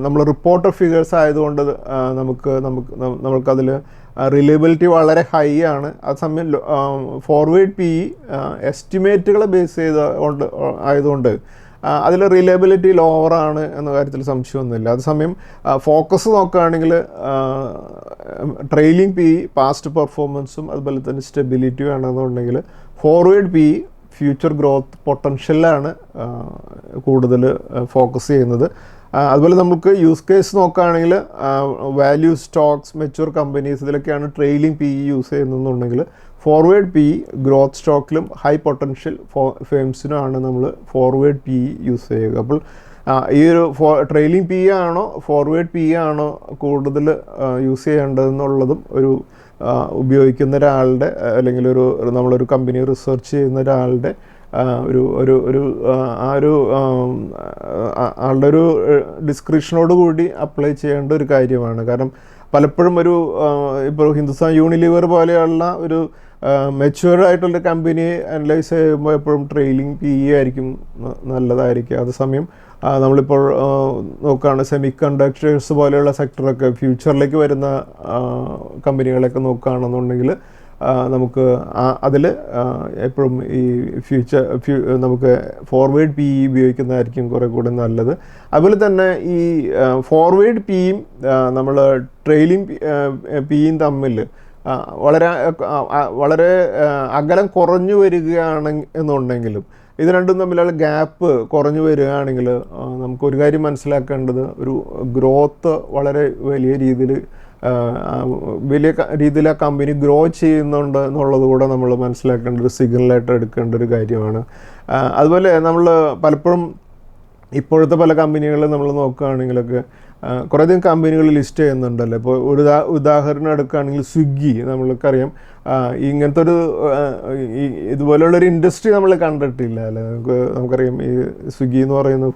നമ്മൾ റിപ്പോർട്ടഡ് ഫിഗേഴ്സ് ആയതുകൊണ്ട് നമുക്കതിൽ റിലയബിലിറ്റി വളരെ ഹൈ ആണ്. അതേസമയം ഫോർവേഡ് പി ഇ എസ്റ്റിമേറ്റുകളെ ബേസ് ചെയ്തുകൊണ്ട് ആയതുകൊണ്ട് അതിൽ റിലയബിലിറ്റി ലോവറാണ് എന്ന കാര്യത്തിൽ സംശയമൊന്നുമില്ല. അതേസമയം ഫോക്കസ് നോക്കുകയാണെങ്കിൽ ട്രെയിലിംഗ് പി ഇ പാസ്റ്റ് പെർഫോമൻസും അതുപോലെ തന്നെ സ്റ്റെബിലിറ്റിയും ആണെന്നുണ്ടെങ്കിൽ forward P E future growth പൊട്ടൻഷ്യലാണ് കൂടുതൽ ഫോക്കസ് ചെയ്യുന്നത്. അതുപോലെ നമുക്ക് യൂസ് കേസ് നോക്കുകയാണെങ്കിൽ വാല്യൂ സ്റ്റോക്സ്, മെച്യൂർ കമ്പനീസ്, ഇതിലൊക്കെയാണ് ട്രെയിലിംഗ് പി ഇ യൂസ് ചെയ്യുന്നതെന്നുണ്ടെങ്കിൽ ഫോർവേഡ് പി ഇ ഗ്രോത്ത് സ്റ്റോക്കിലും ഹൈ പൊട്ടൻഷ്യൽ ഫേംസിനുമാണ് നമ്മൾ ഫോർവേഡ് പി ഇ യൂസ് ചെയ്യുക. അപ്പോൾ ഈ ഒരു ട്രെയിലിംഗ് പി ഇ ആണോ ഫോർവേഡ് പി ഇ ആണോ കൂടുതൽ യൂസ് ചെയ്യേണ്ടതെന്നുള്ളതും ഒരു ഉപയോഗിക്കുന്ന ഒരാളുടെ അല്ലെങ്കിൽ നമ്മളൊരു കമ്പനി റിസർച്ച് ചെയ്യുന്ന ഒരാളുടെ ആളുടെ ഒരു ഡിസ്ക്രിപ്ഷനോട് കൂടി അപ്ലൈ ചെയ്യേണ്ട ഒരു കാര്യമാണ്. കാരണം പലപ്പോഴും ഇപ്പോൾ ഹിന്ദുസ്ഥാൻ യൂണിലിവർ പോലെയുള്ള ഒരു മെച്യൂർഡ് ആയിട്ടുള്ളൊരു കമ്പനിയെ അനലൈസ് ചെയ്യുമ്പോൾ എപ്പോഴും ട്രെയിലിംഗ് പി ഇ ആയിരിക്കും നല്ലതായിരിക്കും. അതേസമയം നമ്മളിപ്പോൾ നോക്കുകയാണ് സെമി കണ്ടക്ടേഴ്സ് പോലെയുള്ള സെക്ടറൊക്കെ ഫ്യൂച്ചറിലേക്ക് വരുന്ന കമ്പനികളൊക്കെ നോക്കുകയാണെന്നുണ്ടെങ്കിൽ നമുക്ക് അതിൽ എപ്പോഴും ഈ നമുക്ക് ഫോർവേഡ് പി ഇ ഉപയോഗിക്കുന്നതായിരിക്കും കുറേ കൂടെ നല്ലത്. അതുപോലെ തന്നെ ഈ ഫോർവേഡ് പി ഇയും നമ്മൾ ട്രെയിലിംഗ് പി ഇയും തമ്മിൽ വളരെ അകലം കുറഞ്ഞു വരികയാണ് എന്നുണ്ടെങ്കിലും ഇത് രണ്ടും തമ്മിലുള്ള ഗ്യാപ്പ് കുറഞ്ഞു വരികയാണെങ്കിൽ നമുക്കൊരു കാര്യം മനസ്സിലാക്കേണ്ടത് ഒരു ഗ്രോത്ത് വളരെ വലിയ രീതിയിൽ ആ കമ്പനി ഗ്രോ ചെയ്യുന്നുണ്ട് എന്നുള്ളത് കൂടെ നമ്മൾ മനസ്സിലാക്കേണ്ട ഒരു സിഗ്നലായിട്ട് എടുക്കേണ്ട ഒരു കാര്യമാണ്. അതുപോലെ നമ്മൾ പലപ്പോഴും ഇപ്പോഴത്തെ പല കമ്പനികൾ നമ്മൾ നോക്കുകയാണെങ്കിലൊക്കെ കുറേയധികം കമ്പനികൾ ലിസ്റ്റ് ചെയ്യുന്നുണ്ടല്ലോ. ഇപ്പോൾ ഒരു ഉദാഹരണം എടുക്കുകയാണെങ്കിൽ സ്വിഗ്ഗി, നമ്മൾക്കറിയാം ഇങ്ങനത്തെ ഇതുപോലെയുള്ളൊരു ഇൻഡസ്ട്രി നമ്മൾ കണ്ടിട്ടില്ല അല്ലേ. നമുക്കറിയാം ഈ സ്വിഗ്ഗി എന്ന് പറയുന്ന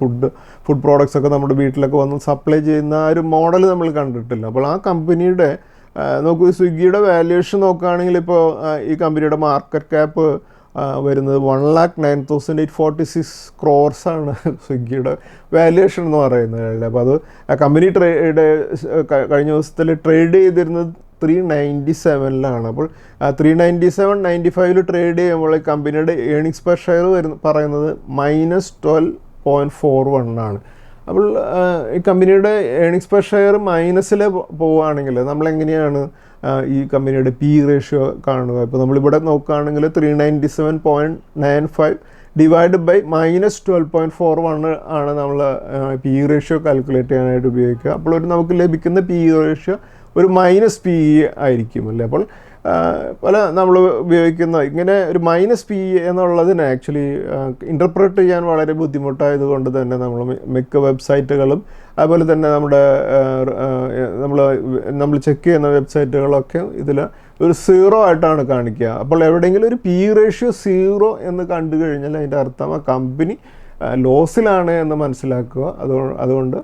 ഫുഡ് പ്രോഡക്ട്സ് ഒക്കെ നമ്മുടെ വീട്ടിലൊക്കെ വന്ന് സപ്ലൈ ചെയ്യുന്ന ഒരു മോഡൽ നമ്മൾ കണ്ടിട്ടില്ല. അപ്പോൾ ആ കമ്പനിയുടെ നോക്കൂ, സ്വിഗ്ഗിയുടെ വാല്യുവേഷൻ നോക്കുകയാണെങ്കിൽ ഇപ്പോൾ ഈ കമ്പനിയുടെ മാർക്കറ്റ് ക്യാപ്പ് വരുന്നത് 1,09,846 crores ആണ് സ്വിഗ്ഗിയുടെ വാല്യുവേഷൻ എന്ന് പറയുന്നത്. അപ്പോൾ അത് കമ്പനി കഴിഞ്ഞ ദിവസത്തിൽ ട്രേഡ് ചെയ്തിരുന്നത് 397 അപ്പോൾ 397.95 ട്രേഡ് ചെയ്യുമ്പോൾ കമ്പനിയുടെ ഏണിങ്സ് പെർ ഷെയർ പറയുന്നത് -12.41 ആണ്. അപ്പോൾ ഈ കമ്പനിയുടെ ഏണിങ്സ് പെർ ഷെയർ മൈനസിൽ പോവുകയാണെങ്കിൽ നമ്മളെങ്ങനെയാണ് ഈ കമ്പനിയുടെ പി റേഷ്യോ കാണുക? ഇപ്പോൾ നമ്മളിവിടെ നോക്കുകയാണെങ്കിൽ 397.95 ഡിവൈഡ് ബൈ -12.41 ആണ് നമ്മൾ പി റേഷ്യോ കാൽക്കുലേറ്റ് ചെയ്യാനായിട്ട് ഉപയോഗിക്കുക. അപ്പോൾ നമുക്ക് ലഭിക്കുന്ന പി റേഷ്യോ ഒരു -PE ആയിരിക്കും അല്ലേ. അപ്പോൾ നമ്മൾ ഉപയോഗിക്കുന്ന ഇങ്ങനെ ഒരു -PE എന്നുള്ളതിന് ആക്ച്വലി ഇൻ്റർപ്രറ്റ് ചെയ്യാൻ വളരെ ബുദ്ധിമുട്ടായതുകൊണ്ട് തന്നെ മിക്ക വെബ്സൈറ്റുകളും അതുപോലെ തന്നെ നമ്മൾ ചെക്ക് ചെയ്യുന്ന വെബ്സൈറ്റുകളൊക്കെ ഇതിൽ ഒരു 0 ആയിട്ടാണ് കാണിക്കുക. അപ്പോൾ എവിടെയെങ്കിലും ഒരു പി റേഷ്യോ 0 എന്ന് കണ്ടു കഴിഞ്ഞാൽ അതിൻ്റെ അർത്ഥം ആ കമ്പനി ലോസിലാണ് എന്ന് മനസ്സിലാക്കുക. അതുകൊണ്ട്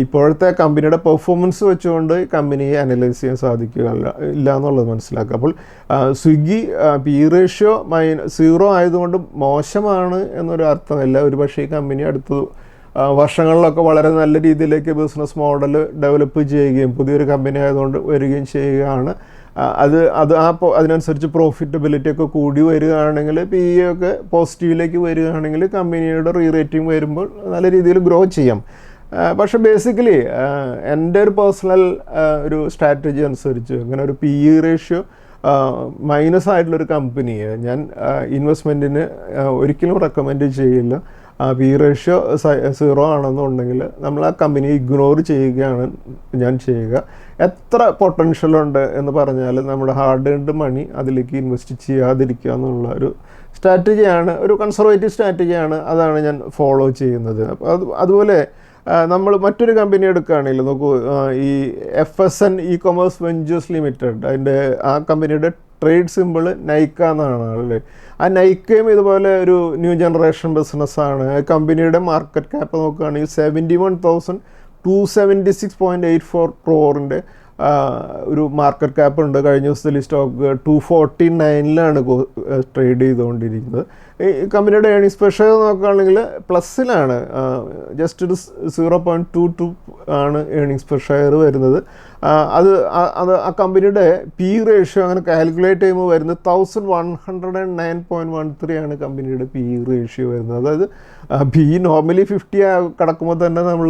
ഇപ്പോഴത്തെ കമ്പനിയുടെ പെർഫോമൻസ് വെച്ചുകൊണ്ട് കമ്പനിയെ അനലൈസ് ചെയ്യാൻ ഇല്ല എന്നുള്ളത് മനസ്സിലാക്കുക. അപ്പോൾ സ്വിഗ്ഗി പി റേഷ്യോ -0 ആയതുകൊണ്ട് മോശമാണ് എന്നൊരു അർത്ഥമല്ല. ഒരുപക്ഷെ ഈ കമ്പനി അടുത്ത വർഷങ്ങളിലൊക്കെ വളരെ നല്ല രീതിയിലേക്ക് ബിസിനസ് മോഡൽ ഡെവലപ്പ് ചെയ്യുകയും പുതിയൊരു കമ്പനി ആയതുകൊണ്ട് വരികയും ചെയ്യുകയാണ്. അതിനനുസരിച്ച് പ്രോഫിറ്റബിലിറ്റി ഒക്കെ കൂടി വരികയാണെങ്കിൽ പി ഇ ഒക്കെ പോസിറ്റീവിലേക്ക് വരികയാണെങ്കിൽ കമ്പനിയുടെ റേറ്റിംഗ് വരുമ്പോൾ നല്ല രീതിയിൽ ഗ്രോ ചെയ്യാം. പക്ഷേ ബേസിക്കലി എൻ്റെ ഒരു പേഴ്സണൽ ഒരു സ്ട്രാറ്റജി അനുസരിച്ച് അങ്ങനെ ഒരു പി ഇ റേഷ്യോ മൈനസ് ആയിട്ടുള്ളൊരു കമ്പനിയെ ഞാൻ ഇൻവെസ്റ്റ്മെൻറ്റിന് ഒരിക്കലും റെക്കമെൻഡ് ചെയ്യില്ല. പി റേഷ്യോ 0 ആണെന്നുണ്ടെങ്കിൽ നമ്മൾ ആ കമ്പനി ഇഗ്നോർ ചെയ്യുകയാണ് ഞാൻ ചെയ്യുക. എത്ര പൊട്ടൻഷ്യലുണ്ട് എന്ന് പറഞ്ഞാൽ നമ്മുടെ ഹാർഡ് ഏൺഡ് മണി അതിലേക്ക് ഇൻവെസ്റ്റ് ചെയ്യാതിരിക്കുക എന്നുള്ള ഒരു സ്ട്രാറ്റജിയാണ്, ഒരു കൺസർവേറ്റീവ് സ്ട്രാറ്റജിയാണ്. അതാണ് ഞാൻ ഫോളോ ചെയ്യുന്നത്. അപ്പോൾ അതുപോലെ നമ്മൾ മറ്റൊരു കമ്പനി എടുക്കുകയാണെങ്കിൽ നോക്കൂ, ഈ FSN ഇ-കൊമേഴ്സ് വെഞ്ചേഴ്സ് ലിമിറ്റഡ്, ആ കമ്പനിയുടെ ട്രേഡ് സിമ്പിൾ നൈക്ക എന്നാണ് അല്ലേ. ആ നൈക്കയും ഇതുപോലെ ഒരു ന്യൂ ജനറേഷൻ ബിസിനസ്സാണ്. കമ്പനിയുടെ മാർക്കറ്റ് ക്യാപ്പ് നോക്കുകയാണെങ്കിൽ 71,276.84 crore ഒരു മാർക്കറ്റ് ക്യാപ്പ് ഉണ്ട്. കഴിഞ്ഞ ദിവസത്തിൽ സ്റ്റോക്ക് 249 ട്രേഡ് ചെയ്തുകൊണ്ടിരിക്കുന്നത്. ഈ കമ്പനിയുടെ ഏണിങ്സ് പെർ ഷെയർ നോക്കുകയാണെങ്കിൽ പ്ലസ്സിലാണ്, ജസ്റ്റ് ഒരു 0.22 ആണ് ഏണിങ്സ് പെർ ഷെയർ വരുന്നത്. ആ കമ്പനിയുടെ പി റേഷ്യോ അങ്ങനെ കാൽക്കുലേറ്റ് ചെയ്യുമ്പോൾ വരുന്നത് 1109.13 ആണ് കമ്പനിയുടെ പി റേഷ്യോ വരുന്നത്. അതായത് പി നോർമലി 50 കിടക്കുമ്പോൾ തന്നെ നമ്മൾ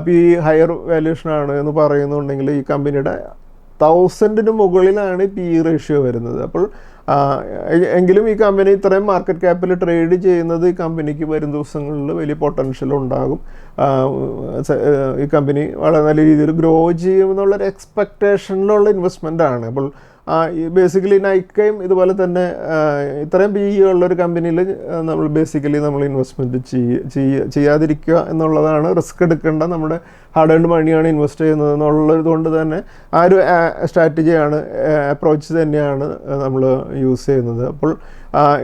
പി ഹയർ വാല്യൂഷനാണ് എന്ന് പറയുന്നുണ്ടെങ്കിൽ ഈ കമ്പനിയുടെ 1000-ന് മുകളിലാണ് പി റേഷ്യോ വരുന്നത്. അപ്പോൾ എങ്കിലും ഈ കമ്പനി ഇത്രയും മാർക്കറ്റ് ക്യാപ്പിൽ ട്രേഡ് ചെയ്യുന്നത് ഈ കമ്പനിക്ക് വരും ദിവസങ്ങളിൽ വലിയ പൊട്ടൻഷ്യൽ ഉണ്ടാകും. ഈ കമ്പനി വളരെ നല്ല രീതിയിൽ ഗ്രോ ചെയ്യുമെന്നുള്ളൊരു എക്സ്പെക്റ്റേഷനിലുള്ള ഇൻവെസ്റ്റ്മെൻ്റ് ആണ്. അപ്പോൾ ബേസിക്കലി നൈക്കയും ഇതുപോലെ തന്നെ ഇത്രയും പി ഉള്ളൊരു കമ്പനിയിൽ നമ്മൾ ഇൻവെസ്റ്റ്മെൻറ്റ് ചെയ്യാതിരിക്കുക എന്നുള്ളതാണ്. റിസ്ക് എടുക്കേണ്ട, നമ്മുടെ ഹാർഡ് ഏൺഡ് മണിയാണ് ഇൻവെസ്റ്റ് ചെയ്യുന്നത് എന്നുള്ളത് കൊണ്ട് തന്നെ ആ ഒരു സ്ട്രാറ്റജിയാണ്, അപ്രോച്ച് തന്നെയാണ് നമ്മൾ യൂസ് ചെയ്യുന്നത്. അപ്പോൾ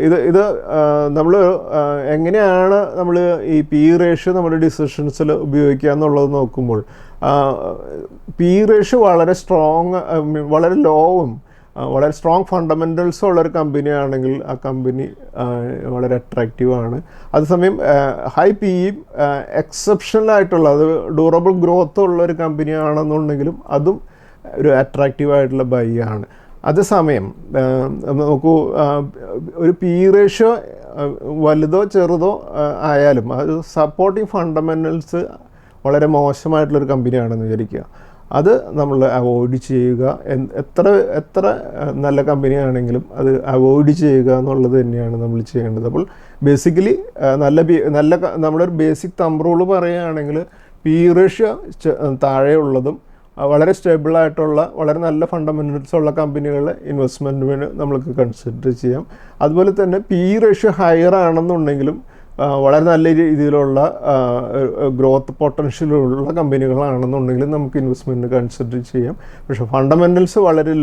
ഇത് നമ്മൾ എങ്ങനെയാണ് നമ്മൾ ഈ പി റേഷ്യോ നമ്മുടെ ഡിസിഷൻസിൽ ഉപയോഗിക്കുക എന്നുള്ളത് നോക്കുമ്പോൾ പി റേഷ്യോ വളരെ വളരെ ലോവും വളരെ സ്ട്രോങ് ഫണ്ടമെൻ്റൽസും ഉള്ളൊരു കമ്പനിയാണെങ്കിൽ ആ കമ്പനി വളരെ അട്രാക്റ്റീവാണ്. അതേസമയം ഹൈ പിയും എക്സെപ്ഷണലായിട്ടുള്ള, അത് ഡ്യൂറബിൾ ഗ്രോത്ത് ഉള്ളൊരു കമ്പനിയാണെന്നുണ്ടെങ്കിലും അതും ഒരു അട്രാക്റ്റീവായിട്ടുള്ള ബൈ ആണ്. അതേസമയം നോക്കൂ, ഒരു പി റേഷ്യോ വലുതോ ചെറുതോ ആയാലും അത് സപ്പോർട്ടിങ് ഫണ്ടമെൻ്റൽസ് വളരെ മോശമായിട്ടുള്ളൊരു കമ്പനിയാണെന്ന് വിചാരിക്കുക, അത് നമ്മൾ അവോയ്ഡ് ചെയ്യുക. എത്ര നല്ല കമ്പനിയാണെങ്കിലും അത് അവോയ്ഡ് ചെയ്യുക എന്നുള്ളത് തന്നെയാണ് നമ്മൾ ചെയ്യേണ്ടത്. അപ്പോൾ ബേസിക്കലി നമ്മുടെ ഒരു ബേസിക് തമ്പ് റൂൾ പറയുകയാണെങ്കിൽ പി റേഷ്യോ താഴെയുള്ളതും വളരെ സ്റ്റേബിളായിട്ടുള്ള വളരെ നല്ല ഫണ്ടമെൻ്റൽസ് ഉള്ള കമ്പനികളുടെ ഇൻവെസ്റ്റ്മെൻറ്റിന് നമ്മൾക്ക് കൺസിഡർ ചെയ്യാം. അതുപോലെ തന്നെ പി റേഷ്യോ ഹയർ ആണെന്നുണ്ടെങ്കിലും വളരെ നല്ല രീതിയിലുള്ള ഗ്രോത്ത് പൊട്ടൻഷ്യലുള്ള കമ്പനികളാണെന്നുണ്ടെങ്കിൽ നമുക്ക് ഇൻവെസ്റ്റ്മെൻറ്റ് കൺസിഡർ ചെയ്യാം. പക്ഷേ ഫണ്ടമെൻ്റൽസ് വളരെ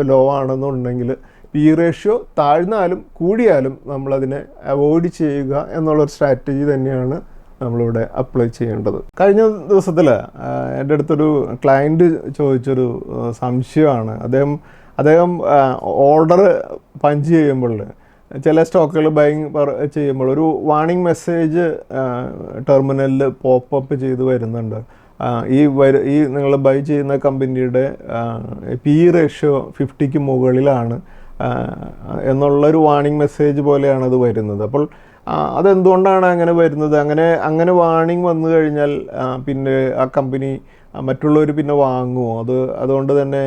ലോ ആണെന്നുണ്ടെങ്കിൽ പി റേഷ്യോ താഴ്ന്നാലും കൂടിയാലും നമ്മളതിനെ അവോയ്ഡ് ചെയ്യുക എന്നുള്ളൊരു സ്ട്രാറ്റജി തന്നെയാണ് നമ്മളിവിടെ അപ്ലൈ ചെയ്യേണ്ടത്. കഴിഞ്ഞ ദിവസത്തിൽ എൻ്റെ അടുത്തൊരു ക്ലയൻറ്റ് ചോദിച്ചൊരു സംശയമാണ്. അദ്ദേഹം ഓർഡർ പഞ്ച് ചെയ്യുമ്പോൾ ചില സ്റ്റോക്കുകൾ ബൈങ് ചെയ്യുമ്പോൾ ഒരു വാർണിംഗ് മെസ്സേജ് ടെർമിനലിൽ പോപ്പപ്പ് ചെയ്ത് വരുന്നുണ്ട്. ഈ നിങ്ങൾ ബൈ ചെയ്യുന്ന കമ്പനിയുടെ പി റേഷ്യോ 50-ക്ക് മുകളിലാണ് എന്നുള്ളൊരു വാർണിംഗ് മെസ്സേജ് പോലെയാണ് അത് വരുന്നത്. അപ്പോൾ അതെന്തുകൊണ്ടാണ് അങ്ങനെ വരുന്നത്? അങ്ങനെ വാർണിംഗ് വന്നു കഴിഞ്ഞാൽ പിന്നെ ആ കമ്പനി മറ്റുള്ളവർ പിന്നെ വാങ്ങുമോ? അതുകൊണ്ട് തന്നെ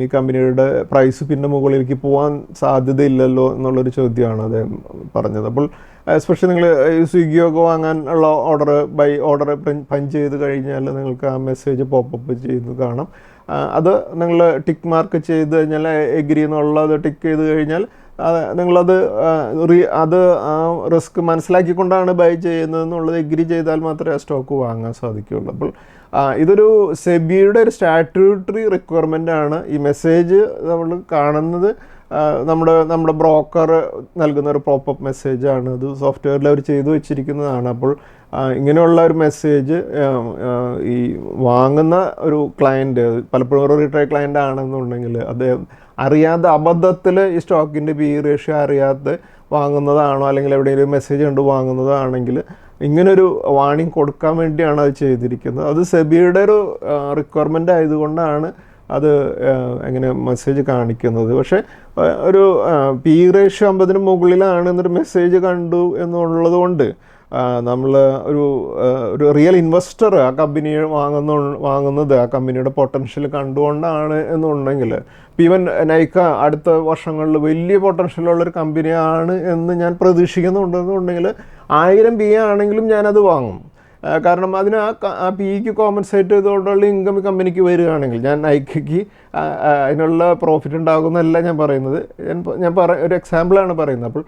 ഈ കമ്പനിയുടെ പ്രൈസ് പിന്നെ മുകളിലേക്ക് പോകാൻ സാധ്യതയില്ലല്ലോ എന്നുള്ളൊരു ചോദ്യമാണ് അദ്ദേഹം പറഞ്ഞത്. അപ്പോൾ എസ്പെഷ്യലി നിങ്ങൾ സ്വിഗ്ഗിയൊക്കെ വാങ്ങാനുള്ള ഓർഡർ പഞ്ച് ചെയ്ത് കഴിഞ്ഞാൽ നിങ്ങൾക്ക് ആ മെസ്സേജ് പോപ്പപ്പ് ചെയ്ത് കാണാം. അത് നിങ്ങൾ ടിക്ക് മാർക്ക് ചെയ്ത് കഴിഞ്ഞാൽ എഗ്രി എന്നുള്ളത് ടിക്ക് ചെയ്ത് കഴിഞ്ഞാൽ നിങ്ങളത് ആ റിസ്ക് മനസ്സിലാക്കിക്കൊണ്ടാണ് ബൈ ചെയ്യുന്നതെന്നുള്ളത് എഗ്രി ചെയ്താൽ മാത്രമേ ആ സ്റ്റോക്ക് വാങ്ങാൻ സാധിക്കുകയുള്ളൂ. അപ്പോൾ ഇതൊരു സെബിയുടെ ഒരു സ്റ്റാറ്റ്യൂട്ടറി റിക്വയർമെൻ്റ് ആണ്. ഈ മെസ്സേജ് നമ്മൾ കാണുന്നത് നമ്മുടെ ബ്രോക്കർ നൽകുന്ന ഒരു പോപ്പപ്പ് മെസ്സേജാണ്. അത് സോഫ്റ്റ്വെയറിൽ അവർ ചെയ്തു വെച്ചിരിക്കുന്നതാണ്. അപ്പോൾ ഇങ്ങനെയുള്ള ഒരു മെസ്സേജ് ഈ വാങ്ങുന്ന ഒരു ക്ലയൻറ്റ്, പലപ്പോഴും ഒരു റിട്ടയർഡ് ക്ലയൻ്റ് ആണെന്നുണ്ടെങ്കിൽ അദ്ദേഹം അറിയാതെ അബദ്ധത്തിൽ ഈ സ്റ്റോക്കിൻ്റെ പി റേഷ്യോ അറിയാതെ വാങ്ങുന്നതാണോ അല്ലെങ്കിൽ എവിടെയെങ്കിലും മെസ്സേജ് കണ്ട് വാങ്ങുന്നതാണെങ്കിൽ ഇങ്ങനൊരു വാർണിംഗ് കൊടുക്കാൻ വേണ്ടിയാണ് അത് ചെയ്തിരിക്കുന്നത്. അത് സെബിയുടെ ഒരു റിക്വയർമെൻ്റ് ആയതുകൊണ്ടാണ് അത് എങ്ങനെ മെസ്സേജ് കാണിക്കുന്നത്. പക്ഷേ ഒരു പി റേഷ്യോ 50-ന് മുകളിലാണ് എന്നൊരു മെസ്സേജ് കണ്ടു എന്നുള്ളത് കൊണ്ട് നമ്മൾ ഒരു റിയൽ ഇൻവെസ്റ്റർ ആ കമ്പനിയെ വാങ്ങുന്നത് ആ കമ്പനിയുടെ പൊട്ടൻഷ്യൽ കണ്ടുകൊണ്ടാണ് എന്നുണ്ടെങ്കിൽ, ഈവൻ നൈക്ക അടുത്ത വർഷങ്ങളിൽ വലിയ പൊട്ടൻഷ്യലുള്ളൊരു കമ്പനിയാണ് എന്ന് ഞാൻ പ്രതീക്ഷിക്കുന്നുണ്ടെന്നുണ്ടെങ്കിൽ 1000 PE ആണെങ്കിലും ഞാനത് വാങ്ങും. കാരണം അതിന് ആ പിക്ക് കോമ്പൻസേറ്റ് ചെയ്തുകൊണ്ടുള്ള ഇൻകം കമ്പനിക്ക് വരികയാണെങ്കിൽ ഞാൻ നൈക്കയ്ക്ക് അതിനുള്ള പ്രോഫിറ്റ് ഉണ്ടാകുമെന്നല്ല ഞാൻ പറയുന്നത്. ഒരു എക്സാമ്പിളാണ് പറയുന്നത്. അപ്പോൾ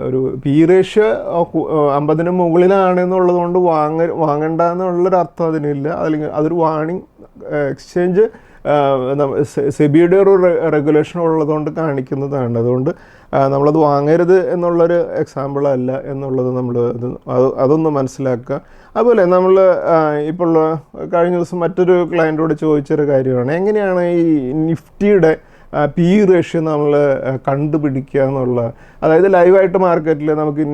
ഒരു പി റേഷ്യോ 50-ന് മുകളിലാണെന്നുള്ളത് കൊണ്ട് വാങ്ങണ്ട എന്നുള്ളൊരു അർത്ഥം അതിനില്ല. അല്ലെങ്കിൽ അതൊരു വാർണിംഗ് എക്സ്ചേഞ്ച് സെബിയുടെ ഒരു റെഗുലേഷൻ ഉള്ളതുകൊണ്ട് കാണിക്കുന്നതാണ്. അതുകൊണ്ട് നമ്മളത് വാങ്ങരുത് എന്നുള്ളൊരു എക്സാമ്പിളല്ല എന്നുള്ളത് അതൊന്ന് മനസ്സിലാക്കുക. അതുപോലെ നമ്മൾ ഇപ്പോൾ കഴിഞ്ഞ ദിവസം മറ്റൊരു ക്ലയൻറ്റോട് ചോദിച്ചൊരു കാര്യമാണ്, എങ്ങനെയാണ് ഈ നിഫ്റ്റിയുടെ പി റേഷ്യോ നമ്മൾ കണ്ടുപിടിക്കുക എന്നുള്ള. അതായത് ലൈവായിട്ട് മാർക്കറ്റിൽ നമുക്ക്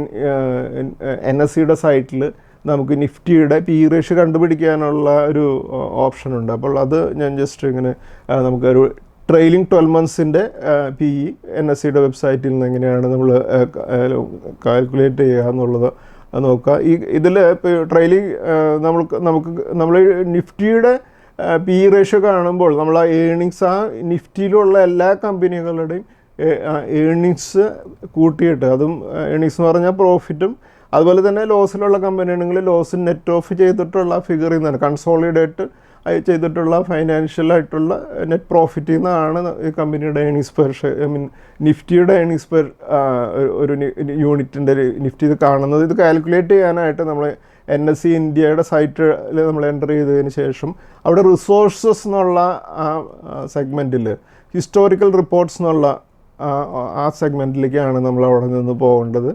NSEയുടെ സൈറ്റിൽ നമുക്ക് നിഫ്റ്റിയുടെ പി റേഷ്യോ കണ്ടുപിടിക്കാനുള്ള ഒരു ഓപ്ഷനുണ്ട്. അപ്പോൾ അത് ഞാൻ ജസ്റ്റ് ഇങ്ങനെ നമുക്കൊരു ട്രെയിലിംഗ് 12 monthsൻ്റെ പി ഇ NSEയുടെ വെബ്സൈറ്റിൽ നിന്ന് എങ്ങനെയാണ് നമ്മൾ കാൽക്കുലേറ്റ് ചെയ്യുക എന്നുള്ളത് നോക്കുക. ഇതിൽ ഇപ്പോൾ ട്രെയിലിംഗ് നമ്മൾ നിഫ്റ്റിയുടെ പി റേഷ്യോ കാണുമ്പോൾ നമ്മൾ ആ ഏണിങ്സ്, ആ നിഫ്റ്റിയിലുള്ള എല്ലാ കമ്പനികളുടെയും ഏണിങ്സ് കൂട്ടിയിട്ട്, അതും ഏണിങ്സ് എന്ന് പറഞ്ഞാൽ പ്രോഫിറ്റും അതുപോലെ തന്നെ ലോസിലുള്ള കമ്പനിയാണെങ്കിൽ ലോസ് നെറ്റ് ഓഫ് ചെയ്തിട്ടുള്ള ഫിഗറിൽ നിന്നാണ്, കൺസോളിഡേറ്റ് ചെയ്തിട്ടുള്ള ഫൈനാൻഷ്യലായിട്ടുള്ള നെറ്റ് പ്രോഫിറ്റിൽ നിന്നാണ് ഈ കമ്പനിയുടെ earnings per share, I mean നിഫ്റ്റിയുടെ ഏണിങ്സ് പെർ ഒരു യൂണിറ്റിൻ്റെ നിഫ്റ്റി ഇത് കാണുന്നത്. ഇത് കാൽക്കുലേറ്റ് ചെയ്യാനായിട്ട് നമ്മൾ NSE ഇന്ത്യയുടെ സൈറ്റിൽ നമ്മൾ എൻ്റർ ചെയ്തതിന് ശേഷം അവിടെ റിസോഴ്സസ് എന്നുള്ള ആ സെഗ്മെൻറ്റിൽ ഹിസ്റ്റോറിക്കൽ റിപ്പോർട്ട്സ് എന്നുള്ള ആ സെഗ്മെൻറ്റിലേക്കാണ് നമ്മൾ അവിടെ നിന്ന് പോകേണ്ടത്.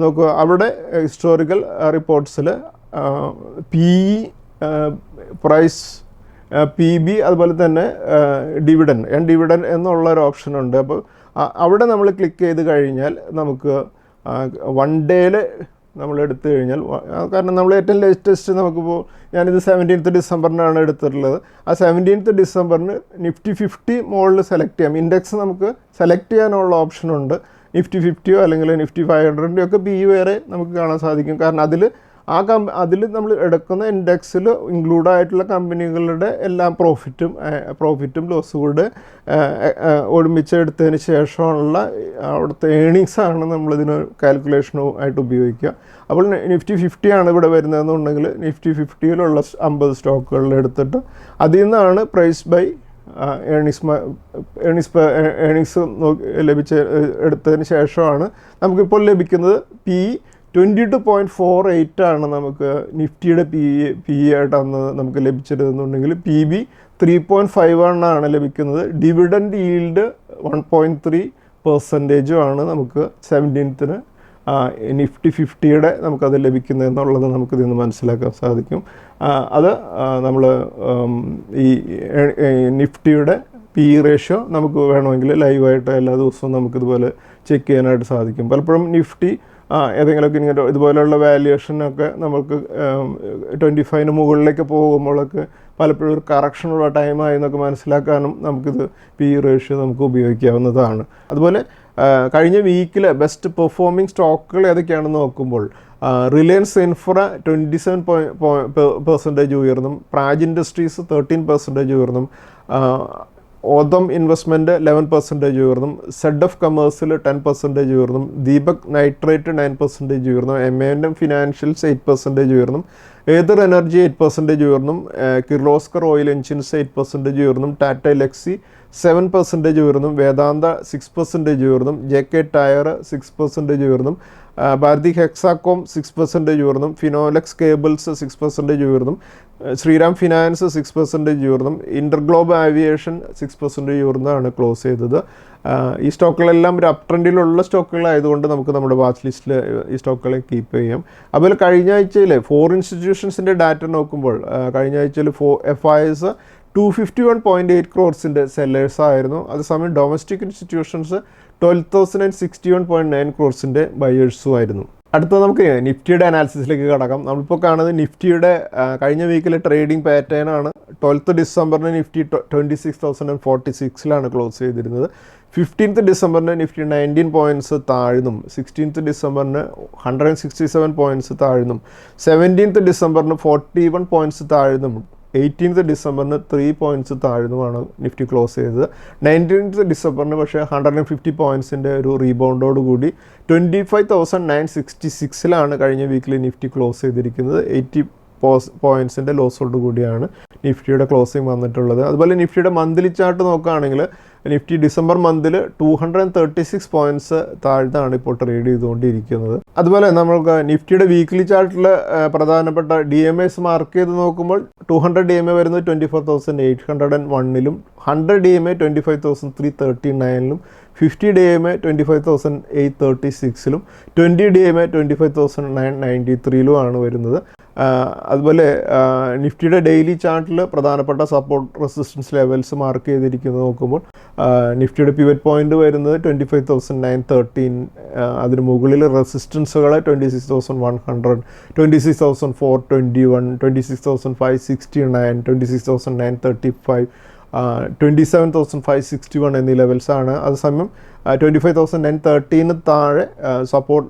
നോക്കുക, അവിടെ ഹിസ്റ്റോറിക്കൽ റിപ്പോർട്ട്സിൽ പി ഇ, പ്രൈസ്, PB, അതുപോലെ തന്നെ ഡിവിഡൻ എന്നുള്ളൊരു ഓപ്ഷനുണ്ട്. അപ്പോൾ അവിടെ നമ്മൾ ക്ലിക്ക് ചെയ്ത് കഴിഞ്ഞാൽ നമുക്ക് 1 ഡേയിൽ നമ്മൾ എടുത്തു കഴിഞ്ഞാൽ, കാരണം നമ്മൾ ഏറ്റവും ലേറ്റസ്റ്റ് നമുക്കിപ്പോൾ ഞാനിത് 17th ഡിസംബറിനാണ് എടുത്തിട്ടുള്ളത്. ആ 17th ഡിസംബറിന് നിഫ്റ്റി 50 മുകളിൽ സെലക്ട് ചെയ്യാം. ഇൻഡെക്സ് നമുക്ക് സെലക്ട് ചെയ്യാനുള്ള ഓപ്ഷനുണ്ട്. നിഫ്റ്റി 50യോ അല്ലെങ്കിൽ നിഫ്റ്റി 500ൻ്റെയോ ഒക്കെ പി വരെ നമുക്ക് കാണാൻ സാധിക്കും. കാരണം അതിൽ നമ്മൾ എടുക്കുന്ന ഇൻഡെക്സിൽ ഇൻക്ലൂഡ് ആയിട്ടുള്ള കമ്പനികളുടെ എല്ലാ പ്രോഫിറ്റും ലോസും കൂടെ ഒരുമിച്ചെടുത്തതിന് ശേഷമുള്ള അവിടുത്തെ ഏണിങ്സാണ് നമ്മളിതിന് കാൽക്കുലേഷനുമായിട്ട് ഉപയോഗിക്കുക. അപ്പോൾ നിഫ്റ്റി 50 ആണ് ഇവിടെ വരുന്നതെന്നുണ്ടെങ്കിൽ നിഫ്റ്റി 50യിലുള്ള 50 സ്റ്റോക്കുകളിൽ എടുത്തിട്ട് അതിൽ നിന്നാണ് പ്രൈസ് ബൈ ഏണിങ്സ് എടുത്തതിന് ശേഷമാണ് നമുക്കിപ്പോൾ ലഭിക്കുന്നത്. പി 22.48 ആണ് നമുക്ക് നിഫ്റ്റിയുടെ പി ആയിട്ട് അന്ന് നമുക്ക് ലഭിച്ചിരുന്നുണ്ടെങ്കിൽ PB 3.51 ആണ് ലഭിക്കുന്നത്. ഡിവിഡൻഡ് ഈൽഡ് 1.3% ആണ് നമുക്ക് 17th നിഫ്റ്റി 50യുടെ നമുക്കത് ലഭിക്കുന്നത് എന്നുള്ളത് നമുക്കിതിൽ നിന്ന് മനസ്സിലാക്കാൻ സാധിക്കും. അത് നമ്മൾ ഈ നിഫ്റ്റിയുടെ പി റേഷ്യോ നമുക്ക് വേണമെങ്കിൽ ലൈവായിട്ട് എല്ലാ ദിവസവും നമുക്കിതുപോലെ ചെക്ക് ചെയ്യാനായിട്ട് സാധിക്കും. പലപ്പോഴും നിഫ്റ്റി ഏതെങ്കിലുമൊക്കെ ഇങ്ങനെ ഇതുപോലെയുള്ള വാല്യുവേഷനൊക്കെ നമുക്ക് 25 മുകളിലേക്ക് പോകുമ്പോഴൊക്കെ പലപ്പോഴും ഒരു കറക്ഷനുള്ള ടൈമായി എന്നൊക്കെ മനസ്സിലാക്കാനും നമുക്കിത് പി റേഷ്യോ നമുക്ക് ഉപയോഗിക്കാവുന്നതാണ്. അതുപോലെ കഴിഞ്ഞ വീക്കിൽ ബെസ്റ്റ് പെർഫോമിംഗ് സ്റ്റോക്കുകൾ ഏതൊക്കെയാണെന്ന് നോക്കുമ്പോൾ റിലയൻസ് ഇൻഫ്ര 27% ഉയർന്നും, പ്രാജ് ഇൻഡസ്ട്രീസ് 13% ഉയർന്നും, ഓതം ഇൻവെസ്റ്റ്മെൻറ്റ് 11% ഉയർന്നും, ZF കൊമേഴ്സിൽ 10% ഉയർന്നും, ദീപക് നൈട്രേറ്റ് 9% ഉയർന്നും, M&M ഫിനാൻഷ്യൽസ് 8% ഉയർന്നും, ഏതർ എനർജി 8% ഉയർന്നും, കിർലോസ്കർ ഓയിൽ എൻജിൻസ് 8% ഉയർന്നും, ടാറ്റ എലക്സി 7% ഉയർന്നും, വേദാന്ത 6% ഉയർന്നും, JK ടയർ 6% ഉയർന്നും, ഭാരതി ഹെക്സാകോം 6% ഉയർന്നും, ഫിനോലെക്സ് കേബിൾസ് 6% ഉയർന്നും, ശ്രീറാം ഫിനാൻസ് 6% ഉയർന്നും, ഇൻ്റർഗ്ലോബ് ആവിയേഷൻ 6% ഉയർന്നാണ് ക്ലോസ് ചെയ്തത്. ഈ സ്റ്റോക്കുകളെല്ലാം ഒരു അപ് ട്രെൻഡിലുള്ള സ്റ്റോക്കുകളായതുകൊണ്ട് നമുക്ക് നമ്മുടെ വാച്ച് ലിസ്റ്റിൽ ഈ സ്റ്റോക്കുകളെ കീപ്പ് ചെയ്യാം. അതുപോലെ കഴിഞ്ഞ ആഴ്ചയിൽ 4 ഇൻസ്റ്റിറ്റ്യൂഷൻസിൻ്റെ ഡാറ്റ നോക്കുമ്പോൾ കഴിഞ്ഞ ആഴ്ചയിൽ FIs 251.8 crores സെല്ലേഴ്സ് ആയിരുന്നു. അതേസമയം ഡൊമസ്റ്റിക് ഇൻസ്റ്റിറ്റ്യൂഷൻസ് 12,061.9 crores ബയേഴ്സും ആയിരുന്നു. അടുത്ത നമുക്ക് നിഫ്റ്റിയുടെ അനാലിസിസിലേക്ക് കടക്കാം. നമ്മളിപ്പോൾ കാണുന്നത് നിഫ്റ്റിയുടെ കഴിഞ്ഞ വീക്കിലെ ട്രേഡിംഗ് പാറ്റേൺ ആണ്. 12th ഡിസംബറിന് നിഫ്റ്റി 26,046 ക്ലോസ് ചെയ്തിരുന്നത്. 15th ഡിസംബറിന് നിഫ്റ്റി 19 points താഴ്ന്നും, 16th ഡിസംബറിന് 167 points താഴ്ന്നും, 17th ഡിസംബറിന് 41 points താഴ്ന്നും, 18th ഡിസംബറിന് 3 points താഴ്ന്നുമാണ് നിഫ്റ്റി ക്ലോസ് ചെയ്തത്. 19th ഡിസംബറിന് പക്ഷേ 150 പോയിൻറ്റ്സിൻ്റെ ഒരു റീബൗണ്ടോട് കൂടി 25,966 കഴിഞ്ഞ വീക്കിൽ നിഫ്റ്റി ക്ലോസ് ചെയ്തിരിക്കുന്നത്. 80 പോയിൻറ്റ്സിൻ്റെ ലോസോട് കൂടിയാണ് നിഫ്റ്റിയുടെ ക്ലോസിങ് വന്നിട്ടുള്ളത്. അതുപോലെ നിഫ്റ്റിയുടെ മന്ത്ലി ചാർട്ട് നോക്കുകയാണെങ്കിൽ നിഫ്റ്റി ഡിസംബർ മന്തിൽ 236 points താഴ്ന്നാണ് ഇപ്പോൾ ട്രേഡ് ചെയ്തുകൊണ്ടിരിക്കുന്നത്. അതുപോലെ നമുക്ക് നിഫ്റ്റിയുടെ വീക്ക്ലി ചാർട്ടിൽ പ്രധാനപ്പെട്ട DMAs മാർക്ക് ചെയ്ത് നോക്കുമ്പോൾ 200 DMA വരുന്നത് 24,801 100 DMA 25,339 50 DMA 25,836 20 DMA 25,993 വരുന്നത്. അതുപോലെ നിഫ്റ്റിയുടെ ഡെയിലി ചാർട്ടിൽ പ്രധാനപ്പെട്ട സപ്പോർട്ട് റെസിസ്റ്റൻസ് ലെവൽസ് മാർക്ക് ചെയ്തിരിക്കുന്നത് നോക്കുമ്പോൾ നിഫ്റ്റിയുടെ പിവറ്റ് പോയിന്റ് വരുന്നത് 25,913, അതിന് മുകളിൽ റെസിസ്റ്റൻസുകൾ 26,100, 26,421, 26,569, 26,935, 27,561 എന്നീ ലെവൽസാണ്. അതേസമയം 25,913 താഴെ സപ്പോർട്ട്